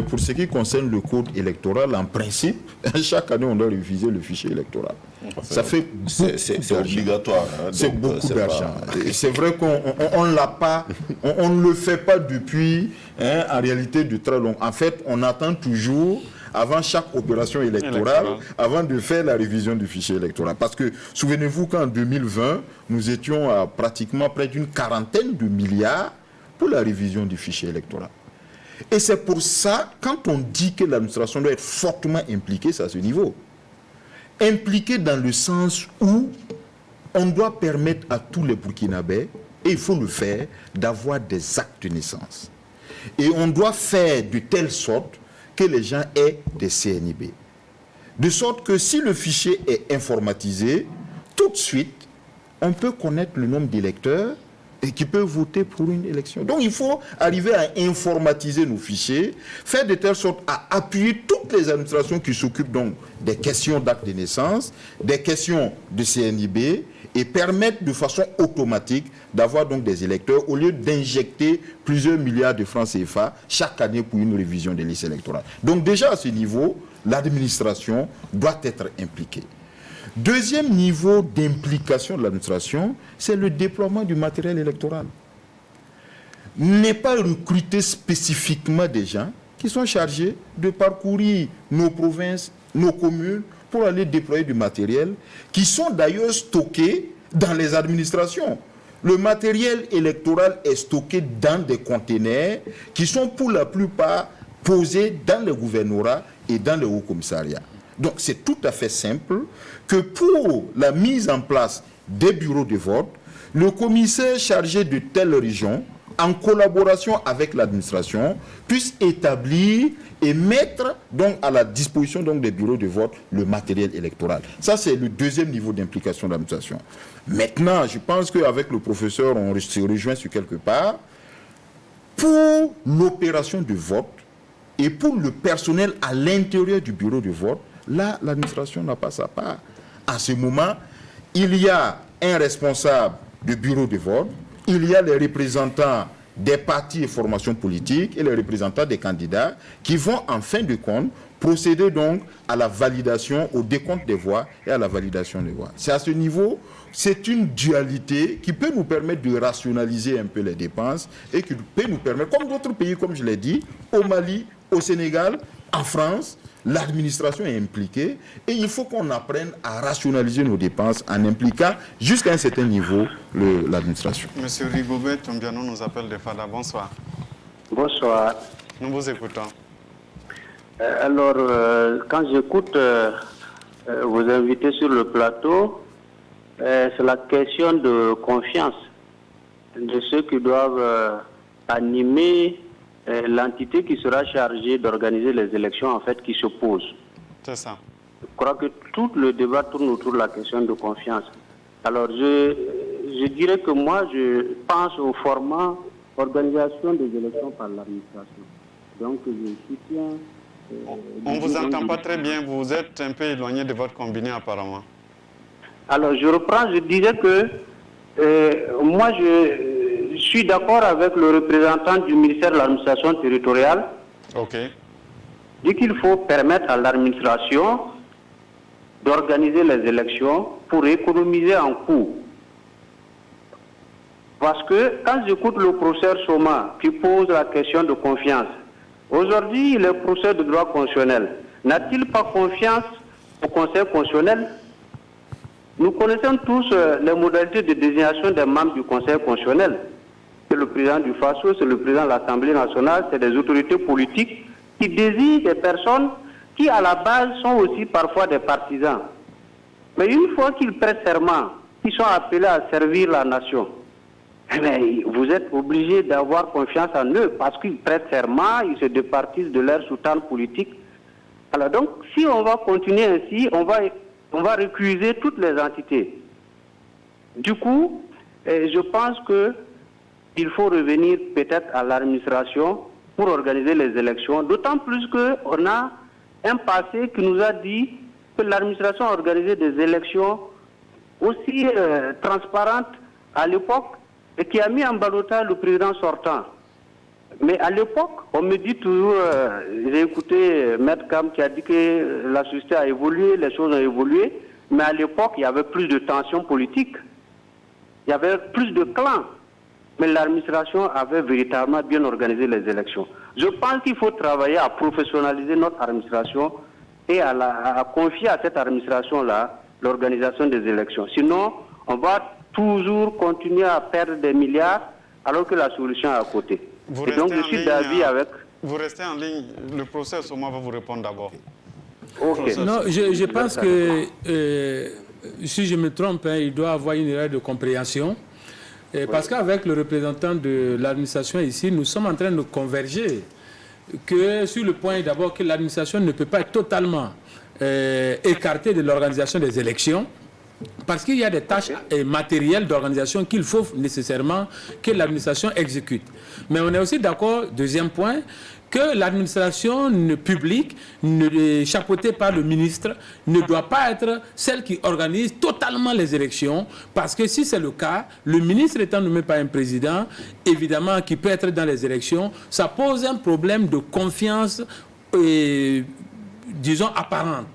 Speaker 2: pour ce qui concerne le code électoral, en principe, chaque année, on doit réviser le fichier électoral. Ça fait
Speaker 4: c'est obligatoire. Hein,
Speaker 2: c'est beaucoup d'argent. C'est vrai qu'on ne l'a pas, on ne le fait pas depuis, hein, en réalité, de très long. En fait, on attend toujours, avant chaque opération électorale, avant de faire la révision du fichier électoral. Parce que, souvenez-vous qu'en 2020, nous étions à pratiquement près d'une quarantaine de milliards pour la révision du fichier électoral. Et c'est pour ça, quand on dit que l'administration doit être fortement impliquée, c'est à ce niveau. Impliquée dans le sens où on doit permettre à tous les Burkinabés, et il faut le faire, d'avoir des actes de naissance. Et on doit faire de telle sorte que les gens aient des CNIB. De sorte que si le fichier est informatisé, tout de suite, on peut connaître le nombre d'électeurs et qui peuvent voter pour une élection. Donc il faut arriver à informatiser nos fichiers, faire de telle sorte à appuyer toutes les administrations qui s'occupent donc des questions d'actes de naissance, des questions de CNIB, et permettre de façon automatique d'avoir donc des électeurs au lieu d'injecter plusieurs milliards de francs CFA chaque année pour une révision des listes électorales. Donc déjà à ce niveau, l'administration doit être impliquée. Deuxième niveau d'implication de l'administration, c'est le déploiement du matériel électoral. N'est pas recruter spécifiquement des gens qui sont chargés de parcourir nos provinces, nos communes, pour aller déployer du matériel, qui sont d'ailleurs stockés dans les administrations. Le matériel électoral est stocké dans des conteneurs qui sont pour la plupart posés dans les gouvernorats et dans les hauts commissariats. Donc c'est tout à fait simple que pour la mise en place des bureaux de vote, le commissaire chargé de telle région, en collaboration avec l'administration, puisse établir et mettre donc à la disposition donc des bureaux de vote le matériel électoral. Ça, c'est le deuxième niveau d'implication de l'administration. Maintenant, je pense qu'avec le professeur, on se rejoint sur quelque part. Pour l'opération de vote et pour le personnel à l'intérieur du bureau de vote, là, l'administration n'a pas sa part. À ce moment, il y a un responsable de bureau de vote, il y a les représentants des partis et formations politiques et les représentants des candidats qui vont en fin de compte procéder donc à la validation, au décompte des voix et à la validation des voix. C'est à ce niveau, c'est une dualité qui peut nous permettre de rationaliser un peu les dépenses et qui peut nous permettre, comme d'autres pays, comme je l'ai dit, au Mali, au Sénégal, en France, l'administration est impliquée et il faut qu'on apprenne à rationaliser nos dépenses en impliquant jusqu'à un certain niveau l'administration.
Speaker 1: Monsieur Rigobert Tombiano nous appelle de Fada. Bonsoir.
Speaker 5: Bonsoir.
Speaker 1: Nous vous écoutons.
Speaker 5: Alors, quand j'écoute vos invités sur le plateau, c'est la question de confiance de ceux qui doivent animer l'entité qui sera chargée d'organiser les élections, en fait, qui se pose.
Speaker 1: C'est ça.
Speaker 5: Je crois que tout le débat tourne autour de la question de confiance. Alors, je dirais que moi, je pense au format organisation des élections par l'administration. Donc, je soutiens...
Speaker 1: On ne vous entend pas très bien, vous êtes un peu éloigné de votre combiné apparemment.
Speaker 5: Alors, je reprends, je disais que moi, je suis d'accord avec le représentant du ministère de l'administration territoriale.
Speaker 1: Ok.
Speaker 5: Dit qu'il faut permettre à l'administration d'organiser les élections pour économiser en coûts. Parce que quand j'écoute le professeur Soma qui pose la question de confiance, aujourd'hui il est professeur de droit constitutionnel. N'a-t-il pas confiance au Conseil constitutionnel? Nous connaissons tous les modalités de désignation des membres du Conseil constitutionnel. C'est le président du FASO, c'est le président de l'Assemblée nationale, c'est des autorités politiques qui désignent des personnes qui à la base sont aussi parfois des partisans. Mais une fois qu'ils prêtent serment, ils sont appelés à servir la nation. Mais vous êtes obligé d'avoir confiance en eux parce qu'ils prêtent serment, ils se départissent de leur soutane politique. Alors donc, si on va continuer ainsi, on va récuser toutes les entités. Du coup, je pense qu'il faut revenir peut-être à l'administration pour organiser les élections, d'autant plus qu'on a un passé qui nous a dit que l'administration a organisé des élections aussi transparentes à l'époque et qui a mis en ballottage le président sortant. Mais à l'époque, on me dit toujours, j'ai écouté Maître Kam qui a dit que la société a évolué, les choses ont évolué, mais à l'époque, il y avait plus de tensions politiques, il y avait plus de clans, mais l'administration avait véritablement bien organisé les élections. Je pense qu'il faut travailler à professionnaliser notre administration et à confier à cette administration-là l'organisation des élections. Sinon, on va toujours continuer à perdre des milliards alors que la solution est à côté. Et donc, je suis d'avis avec...
Speaker 1: Vous restez en ligne, le procès Soma va vous répondre d'abord.
Speaker 5: Ok.
Speaker 3: Non, je pense que, si je me trompe, il doit avoir une erreur de compréhension. Parce qu'avec le représentant de l'administration ici, nous sommes en train de converger que sur le point d'abord que l'administration ne peut pas être totalement écartée de l'organisation des élections, parce qu'il y a des tâches matérielles d'organisation qu'il faut nécessairement que l'administration exécute. Mais on est aussi d'accord, deuxième point, que l'administration publique, chapeautée par le ministre, ne doit pas être celle qui organise totalement les élections, parce que si c'est le cas, le ministre étant nommé par un président, évidemment, qui peut être dans les élections, ça pose un problème de confiance, disons, apparente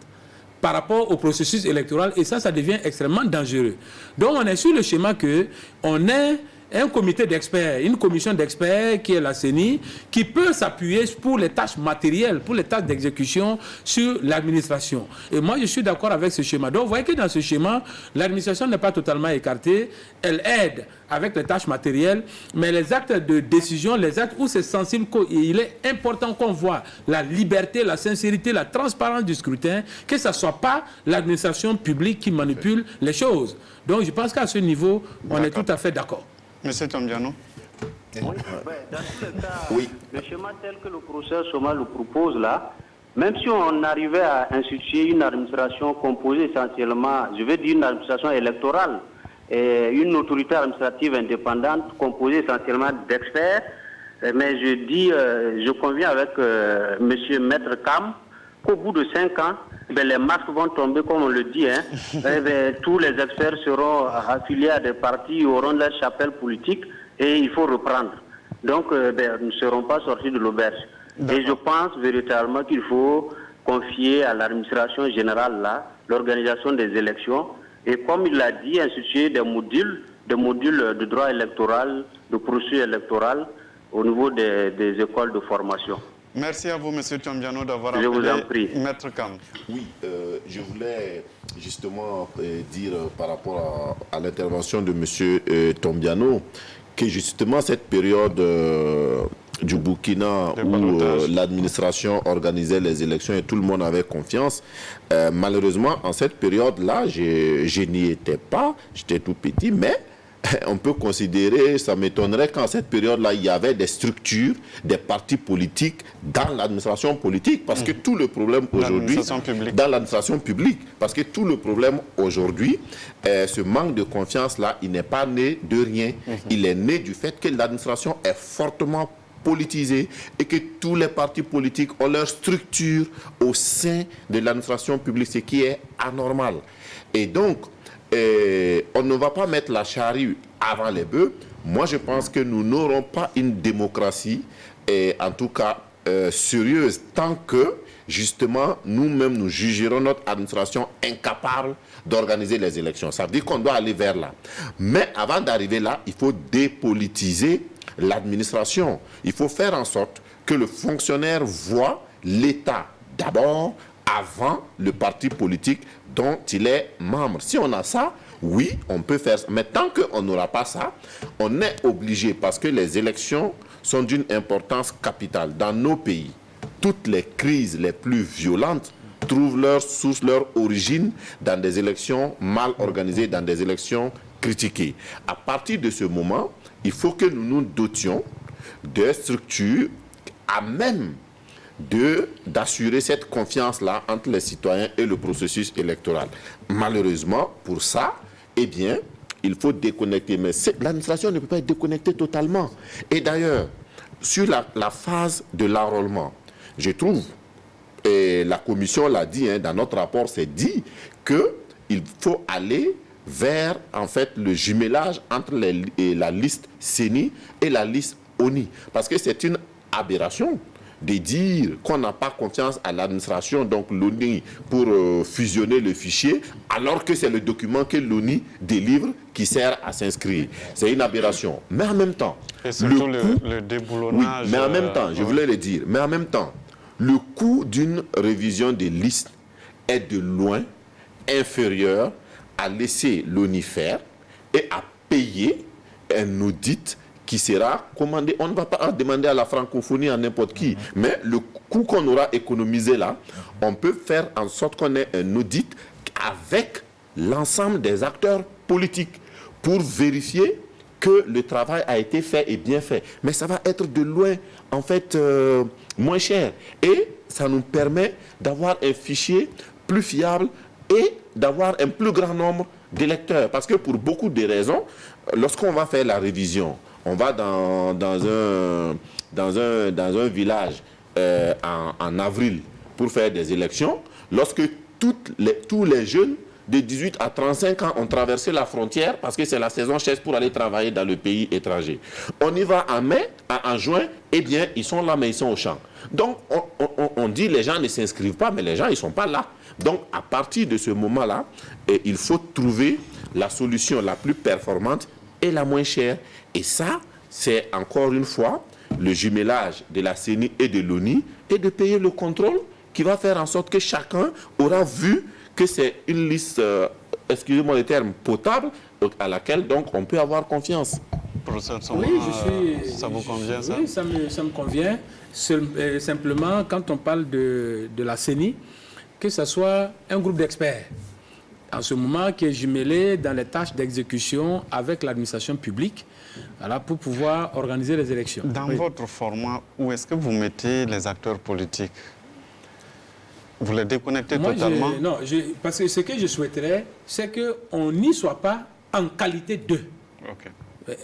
Speaker 3: par rapport au processus électoral, et ça devient extrêmement dangereux. Donc on est sur le schéma que on est un comité d'experts, une commission d'experts qui est la CENI, qui peut s'appuyer pour les tâches matérielles, pour les tâches d'exécution sur l'administration. Et moi, je suis d'accord avec ce schéma. Donc, vous voyez que dans ce schéma, l'administration n'est pas totalement écartée. Elle aide avec les tâches matérielles, mais les actes de décision, les actes où c'est sensible, il est important qu'on voit la liberté, la sincérité, la transparence du scrutin, que ce ne soit pas l'administration publique qui manipule les choses. Donc, je pense qu'à ce niveau, on est tout à fait d'accord.
Speaker 1: Monsieur Tombiano.
Speaker 5: Oui, dans tous les cas, le schéma tel que le professeur Soma le propose là, même si on arrivait à instituer une administration composée essentiellement, je veux dire une administration électorale, et une autorité administrative indépendante composée essentiellement d'experts, mais je conviens avec monsieur Maître Kam qu'au bout de 5 ans, les masques vont tomber, comme on le dit. Tous les experts seront affiliés à des partis, auront leur chapelle politique et il faut reprendre. Donc, nous ne serons pas sortis de l'auberge. Et je pense véritablement qu'il faut confier à l'administration générale l'organisation des élections. Et comme il l'a dit, instituer des modules de droit électoral, de procédure électorale au niveau des écoles de formation.
Speaker 1: Merci à vous, M. Tombiano, d'avoir
Speaker 5: appelé. Je vous en prie.
Speaker 1: Maître Kam.
Speaker 4: Oui, je voulais justement dire par rapport à l'intervention de M. Tombiano que justement cette période du Burkina où l'administration organisait les élections et tout le monde avait confiance, malheureusement, en cette période-là, je n'y étais pas, j'étais tout petit, mais on peut considérer, ça m'étonnerait qu'en cette période-là, il y avait des structures, des partis politiques dans l'administration politique, parce que tout le problème aujourd'hui, dans l'administration publique, parce que tout le problème aujourd'hui, ce manque de confiance-là, il n'est pas né de rien. Il est né du fait que l'administration est fortement politisée et que tous les partis politiques ont leur structure au sein de l'administration publique, ce qui est anormal. Et donc, on ne va pas mettre la charrue avant les bœufs. Moi, je pense que nous n'aurons pas une démocratie, en tout cas sérieuse, tant que, justement, nous-mêmes, nous jugerons notre administration incapable d'organiser les élections. Ça veut dire qu'on doit aller vers là. Mais avant d'arriver là, il faut dépolitiser l'administration. Il faut faire en sorte que le fonctionnaire voit l'État d'abord, avant le parti politique dont il est membre. Si on a ça, oui, on peut faire ça. Mais tant qu'on n'aura pas ça, on est obligé, parce que les élections sont d'une importance capitale. Dans nos pays, toutes les crises les plus violentes trouvent leur source, leur origine dans des élections mal organisées, dans des élections critiquées. À partir de ce moment, il faut que nous nous dotions de structures à même d'assurer cette confiance-là entre les citoyens et le processus électoral. Malheureusement, pour ça, eh bien, il faut déconnecter. Mais l'administration ne peut pas être déconnectée totalement. Et d'ailleurs, sur la phase de l'enrôlement, je trouve, et la commission l'a dit, dans notre rapport, c'est dit qu'il faut aller vers, en fait, le jumelage entre la liste CENI et la liste ONU. Parce que c'est une aberration de dire qu'on n'a pas confiance à l'administration, donc l'ONU, pour fusionner le fichier, alors que c'est le document que l'ONU délivre qui sert à s'inscrire. C'est une aberration. Mais en même temps,
Speaker 1: et surtout le déboulonnage.
Speaker 4: Oui, mais en même temps, je voulais le dire, mais en même temps, le coût d'une révision des listes est de loin inférieur à laisser l'ONU faire et à payer un audit qui sera commandé. On ne va pas demander à la francophonie à n'importe qui, mais le coût qu'on aura économisé là, on peut faire en sorte qu'on ait un audit avec l'ensemble des acteurs politiques pour vérifier que le travail a été fait et bien fait. Mais ça va être de loin, en fait, moins cher. Et ça nous permet d'avoir un fichier plus fiable et d'avoir un plus grand nombre d'électeurs. Parce que pour beaucoup de raisons, lorsqu'on va faire la révision, on va dans un village en avril pour faire des élections, lorsque tous les jeunes de 18 à 35 ans ont traversé la frontière parce que c'est la saison chasse pour aller travailler dans le pays étranger. On y va en mai, en juin, eh bien, ils sont là, mais ils sont au champ. Donc, on dit les gens ne s'inscrivent pas, mais les gens, ils ne sont pas là. Donc, à partir de ce moment-là, il faut trouver la solution la plus performante et la moins chère. Et ça, c'est encore une fois le jumelage de la CENI et de l'ONU et de payer le contrôle qui va faire en sorte que chacun aura vu que c'est une liste, excusez-moi le terme, potable, à laquelle donc on peut avoir confiance.
Speaker 1: Professeur Soma, ça vous convient ça?
Speaker 3: Oui, ça me convient. Simplement, quand on parle de la CENI, que ce soit un groupe d'experts, en ce moment qui est jumelé dans les tâches d'exécution avec l'administration publique, voilà, pour pouvoir organiser les élections.
Speaker 1: Dans votre format, où est-ce que vous mettez les acteurs politiques? Vous les déconnectez totalement?
Speaker 3: Non, parce que ce que je souhaiterais, c'est qu'on n'y soit pas en qualité d'eux. Okay.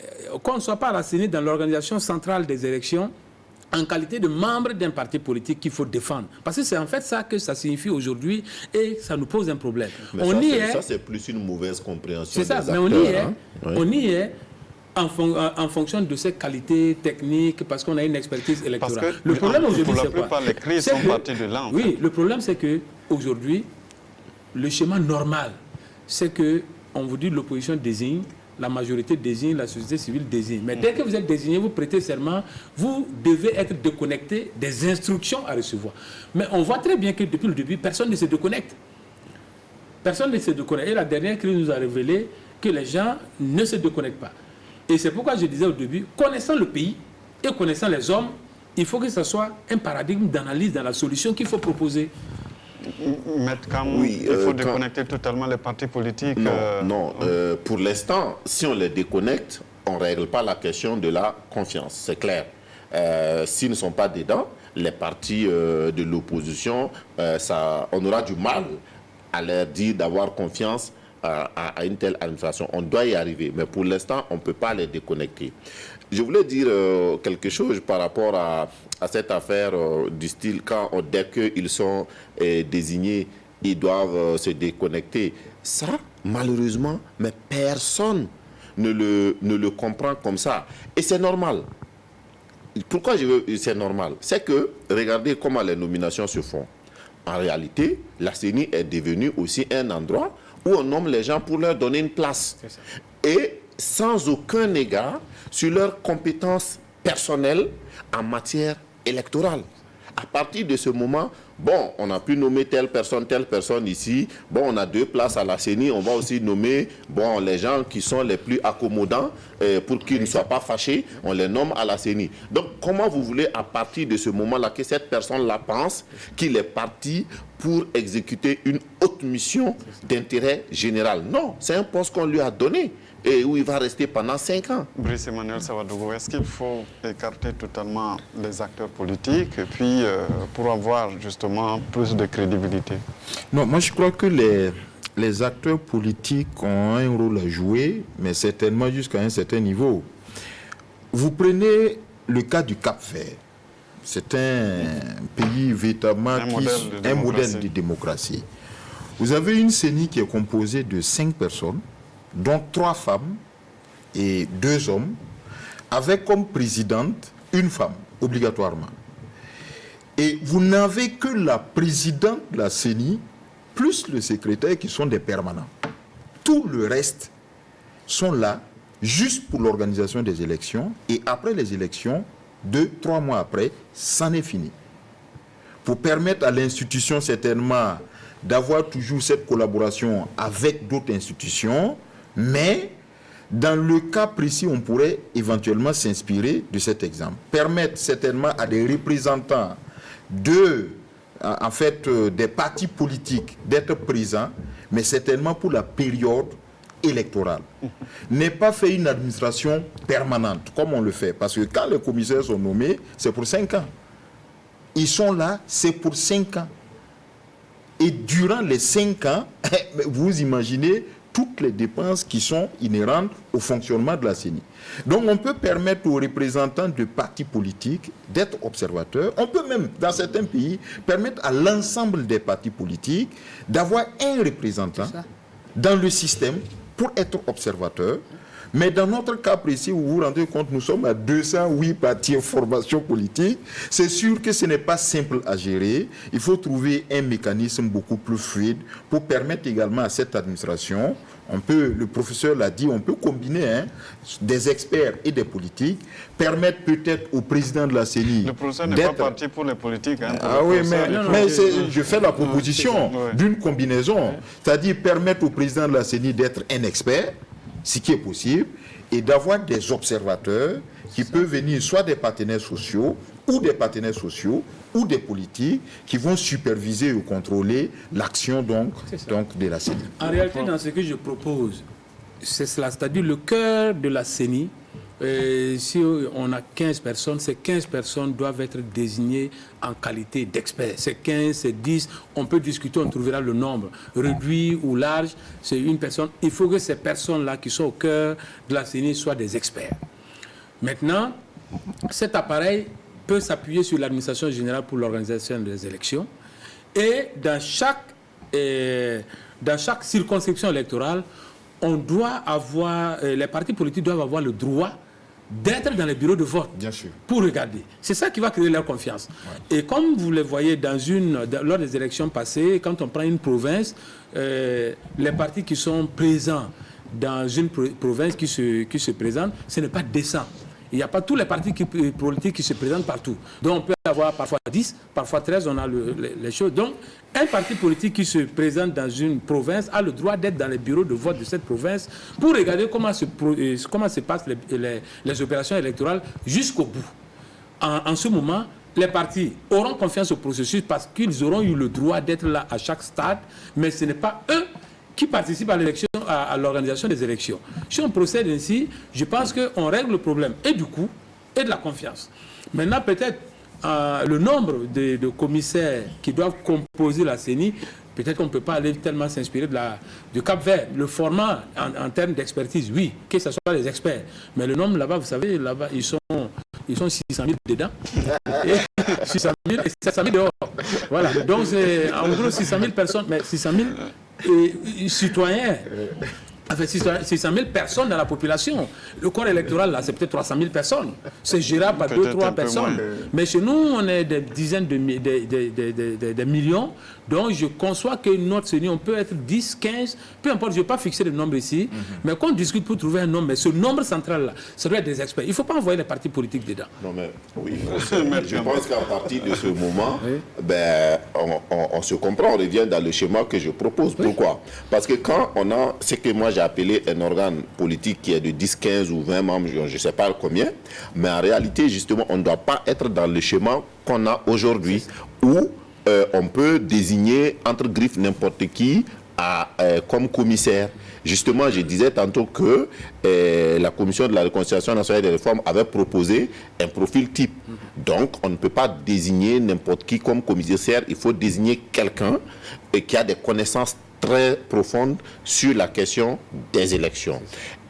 Speaker 3: Qu'on ne soit pas renseigné dans l'organisation centrale des élections en qualité de membre d'un parti politique qu'il faut défendre. Parce que c'est en fait ça que ça signifie aujourd'hui et ça nous pose un problème.
Speaker 4: Mais ça, c'est plus une mauvaise compréhension.
Speaker 3: C'est ça,
Speaker 4: des
Speaker 3: mais
Speaker 4: acteurs,
Speaker 3: on y est en fonction de ses qualités techniques, parce qu'on a une expertise électorale.
Speaker 1: Parce que
Speaker 3: le problème aujourd'hui, c'est quoi?
Speaker 1: Les crises sont parties de là.
Speaker 3: Oui, le problème, c'est qu'aujourd'hui, le schéma normal, c'est qu'on vous dit l'opposition désigne, la majorité désigne, la société civile désigne. Mais dès que vous êtes désigné, vous prêtez serment, vous devez être déconnecté des instructions à recevoir. Mais on voit très bien que depuis le début, personne ne se déconnecte. Personne ne se déconnecte. Et la dernière crise nous a révélé que les gens ne se déconnectent pas. Et c'est pourquoi je disais au début, connaissant le pays et connaissant les hommes, il faut que ce soit un paradigme d'analyse dans la solution qu'il faut proposer.
Speaker 1: Maître Kam, il faut déconnecter totalement les partis politiques.
Speaker 4: Non, pour l'instant, si on les déconnecte, on ne règle pas la question de la confiance, c'est clair. S'ils ne sont pas dedans, les partis de l'opposition, on aura du mal à leur dire d'avoir confiance à une telle administration. On doit y arriver, mais pour l'instant, on ne peut pas les déconnecter. Je voulais dire quelque chose par rapport à cette affaire du style, dès qu'ils sont désignés, ils doivent se déconnecter. Ça, malheureusement, mais personne ne le comprend comme ça. Et c'est normal. Pourquoi c'est normal? C'est que, regardez comment les nominations se font. En réalité, la CENI est devenue aussi un endroit où on nomme les gens pour leur donner une place. Et sans aucun égard sur leurs compétences personnelles en matière électorale. À partir de ce moment, bon, on a pu nommer telle personne ici. Bon, on a 2 places à la CENI. On va aussi nommer les gens qui sont les plus accommodants pour qu'ils ne soient pas fâchés. On les nomme à la CENI. Donc, comment vous voulez, à partir de ce moment-là, que cette personne-là pense qu'il est parti pour exécuter une haute mission d'intérêt général? Non, c'est un poste qu'on lui a donné et où il va rester pendant 5 ans.
Speaker 1: Brice Emmanuel Savadougou, est-ce qu'il faut écarter totalement les acteurs politiques et puis pour avoir justement plus de crédibilité?
Speaker 2: Non, moi je crois que les acteurs politiques ont un rôle à jouer, mais certainement jusqu'à un certain niveau. Vous prenez le cas du Cap-Vert. C'est un pays véritablement un modèle de démocratie. Vous avez une CENI qui est composée de 5 personnes, dont 3 femmes et 2 hommes, avec comme présidente une femme, obligatoirement. Et vous n'avez que la présidente de la CENI, plus le secrétaire qui sont des permanents. Tout le reste sont là juste pour l'organisation des élections. Et après les élections, 2-3 mois après, c'en est fini. Pour permettre à l'institution certainement d'avoir toujours cette collaboration avec d'autres institutions, mais dans le cas précis, on pourrait éventuellement s'inspirer de cet exemple. Permettre certainement à des représentants des partis politiques d'être présents, mais certainement pour la période électorale. N'est pas fait une administration permanente, comme on le fait. Parce que quand les commissaires sont nommés, c'est pour 5 ans. Ils sont là, c'est pour 5 ans. Et durant les 5 ans, vous imaginez toutes les dépenses qui sont inhérentes au fonctionnement de la CENI. Donc on peut permettre aux représentants de partis politiques d'être observateurs. On peut même, dans certains pays, permettre à l'ensemble des partis politiques d'avoir un représentant dans le système pour être observateur. Mais dans notre cas précis, vous vous rendez compte, nous sommes à 208 partis en formation politique. C'est sûr que ce n'est pas simple à gérer. Il faut trouver un mécanisme beaucoup plus fluide pour permettre également à cette administration, le professeur l'a dit, on peut combiner des experts et des politiques, permettre peut-être au président de la CENI...
Speaker 1: Le professeur n'est pas parti pour les politiques.
Speaker 2: Je fais la proposition d'une combinaison. C'est-à-dire permettre au président de la CENI d'être un expert, ce qui est possible, et d'avoir des observateurs qui peuvent venir soit des partenaires sociaux ou des politiques qui vont superviser ou contrôler l'action donc de la CENI.
Speaker 3: En réalité, dans ce que je propose, c'est cela, c'est-à-dire le cœur de la CENI. Si on a 15 personnes, ces 15 personnes doivent être désignées en qualité d'experts. C'est 15, c'est 10, on peut discuter, on trouvera le nombre. Réduit ou large, c'est une personne. Il faut que ces personnes-là qui sont au cœur de la CENI soient des experts. Maintenant, cet appareil peut s'appuyer sur l'administration générale pour l'organisation des élections. Et dans chaque circonscription électorale, on doit avoir, les partis politiques doivent avoir le droit d'être dans les bureaux de vote.
Speaker 2: Bien sûr.
Speaker 3: Pour regarder. C'est ça qui va créer leur confiance. Ouais. Et comme vous le voyez lors des élections passées, quand on prend une province, les partis qui sont présents dans une province qui se présentent, ce n'est pas décent. Il n'y a pas tous les partis politiques qui se présentent partout. Donc on peut avoir parfois 10, parfois 13, on a les choses. Donc un parti politique qui se présente dans une province a le droit d'être dans les bureaux de vote de cette province pour regarder comment se passent les opérations électorales jusqu'au bout. En ce moment, les partis auront confiance au processus parce qu'ils auront eu le droit d'être là à chaque stade, mais ce n'est pas eux qui participent à l'élection, à l'organisation des élections. Si on procède ainsi, je pense qu'on règle le problème et du coût et de la confiance. Maintenant, peut-être le nombre de commissaires qui doivent composer la CENI, peut-être qu'on ne peut pas aller tellement s'inspirer du Cap-Vert. Le format en termes d'expertise, oui, que ce soit les experts. Mais le nombre là-bas, vous savez, là-bas, ils sont 600 000 dedans. Et 600 000 et 700 000 dehors. Voilà. Donc, c'est en gros 600 000 personnes, mais 600 000 citoyens. Enfin, 600 000 personnes dans la population. Le corps électoral, là, c'est peut-être 300 000 personnes. C'est gérable par 2-3 personnes. Mais chez nous, on est des dizaines de millions. Donc, je conçois que notre CENI, on peut être 10, 15, peu importe, je ne vais pas fixer le nombre ici. Mais quand on discute pour trouver un nombre, mais ce nombre central-là, ça doit être des experts. Il ne faut pas envoyer les partis politiques dedans.
Speaker 4: Non, mais oui, je pense qu'à partir de ce moment, on se comprend, on revient dans le schéma que je propose. Oui. Pourquoi? Parce que quand on a ce que moi j'ai appelé un organe politique qui est de 10, 15 ou 20 membres, je ne sais pas combien, mais en réalité, justement, on ne doit pas être dans le schéma qu'on a aujourd'hui, où on peut désigner entre griffes n'importe qui comme commissaire. Justement, je disais tantôt que la Commission de la réconciliation nationale et des réformes avait proposé un profil type. Donc, on ne peut pas désigner n'importe qui comme commissaire. Il faut désigner quelqu'un qui a des connaissances très profondes sur la question des élections.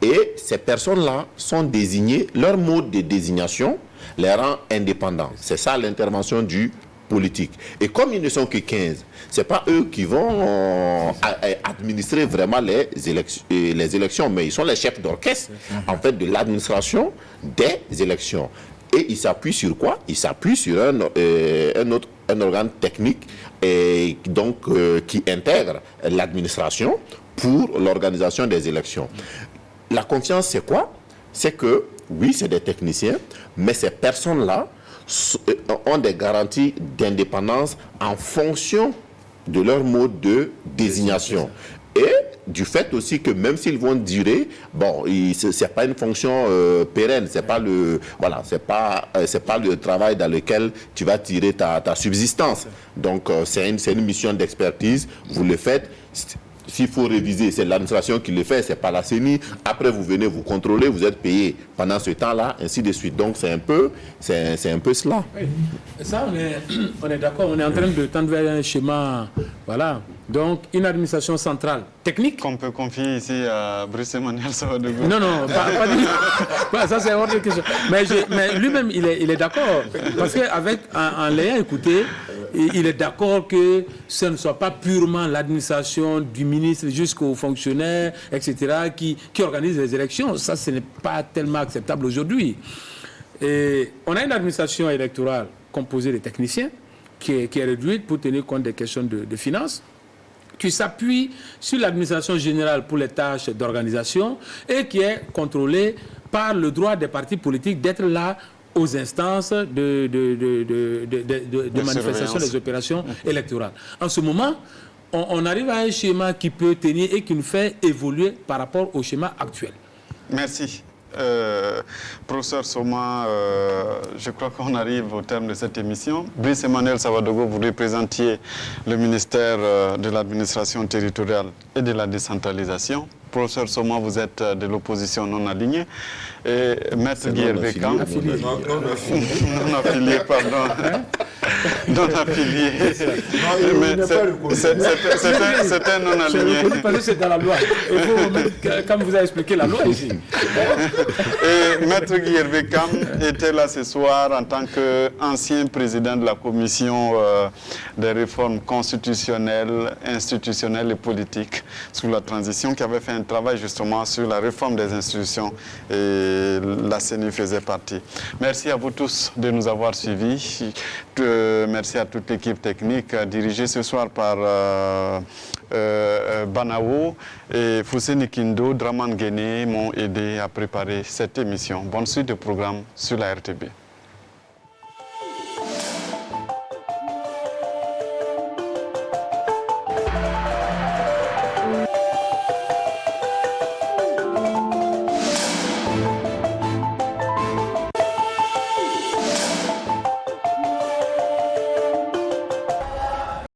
Speaker 4: Et ces personnes-là sont désignées, leur mode de désignation les rend indépendants. C'est ça l'intervention du politique. Et comme ils ne sont que 15, ce n'est pas eux qui vont administrer vraiment les élections, mais ils sont les chefs d'orchestre, en fait, de l'administration des élections. Et ils s'appuient sur quoi? Ils s'appuient sur un organe technique et donc, qui intègre l'administration pour l'organisation des élections. La confiance, c'est quoi? C'est que, oui, c'est des techniciens, mais ces personnes-là ont des garanties d'indépendance en fonction de leur mode de désignation. Et du fait aussi que même s'ils vont durer, bon, c'est pas une fonction pérenne, c'est pas le, voilà, c'est pas le travail dans lequel tu vas tirer ta subsistance. Donc c'est une mission d'expertise. Vous le faites. S'il faut réviser, c'est l'administration qui le fait, c'est pas la CENI. Après, vous venez, vous contrôlez, vous êtes payé pendant ce temps-là, ainsi de suite. Donc, c'est un peu cela.
Speaker 3: Oui. Ça, on est d'accord. On est en train de tendre vers un schéma, voilà. Donc, une administration centrale technique.
Speaker 1: Qu'on peut confier ici à Brice Emmanuel Savadogo.
Speaker 3: Non, pas du tout. Ça, c'est hors de question. Mais lui-même, il est d'accord. Parce qu'en l'ayant écouté, il est d'accord que ce ne soit pas purement l'administration du ministre jusqu'aux fonctionnaires, etc., qui organise les élections. Ça, ce n'est pas tellement acceptable aujourd'hui. Et on a une administration électorale composée de techniciens qui est réduite pour tenir compte des questions de finances, qui s'appuie sur l'administration générale pour les tâches d'organisation et qui est contrôlée par le droit des partis politiques d'être là aux instances de manifestation des opérations électorales. En ce moment, on arrive à un schéma qui peut tenir et qui nous fait évoluer par rapport au schéma actuel.
Speaker 1: Merci. Professeur Soma, je crois qu'on arrive au terme de cette émission. Brice Emmanuel Savadogo, vous représentiez le ministère de l'administration territoriale et de la décentralisation. Professeur Soma, vous êtes de l'opposition non alignée. Et Maître Guy Bekam, non affilié, pardon. Non affilié. C'est un non aligné.
Speaker 3: Parce que c'est dans la loi. Il faut, comme vous avez expliqué, la loi ici.
Speaker 1: Et Maître Guy Bekam était là ce soir en tant qu'ancien président de la commission des réformes constitutionnelles, institutionnelles et politiques sous la transition, qui avait fait un travail justement sur la réforme des institutions et la CENI faisait partie. Merci à vous tous de nous avoir suivis. Merci à toute l'équipe technique dirigée ce soir par Banao et Fousseni Kindo, Draman Guéné m'ont aidé à préparer cette émission. Bonne suite de programme sur la RTB.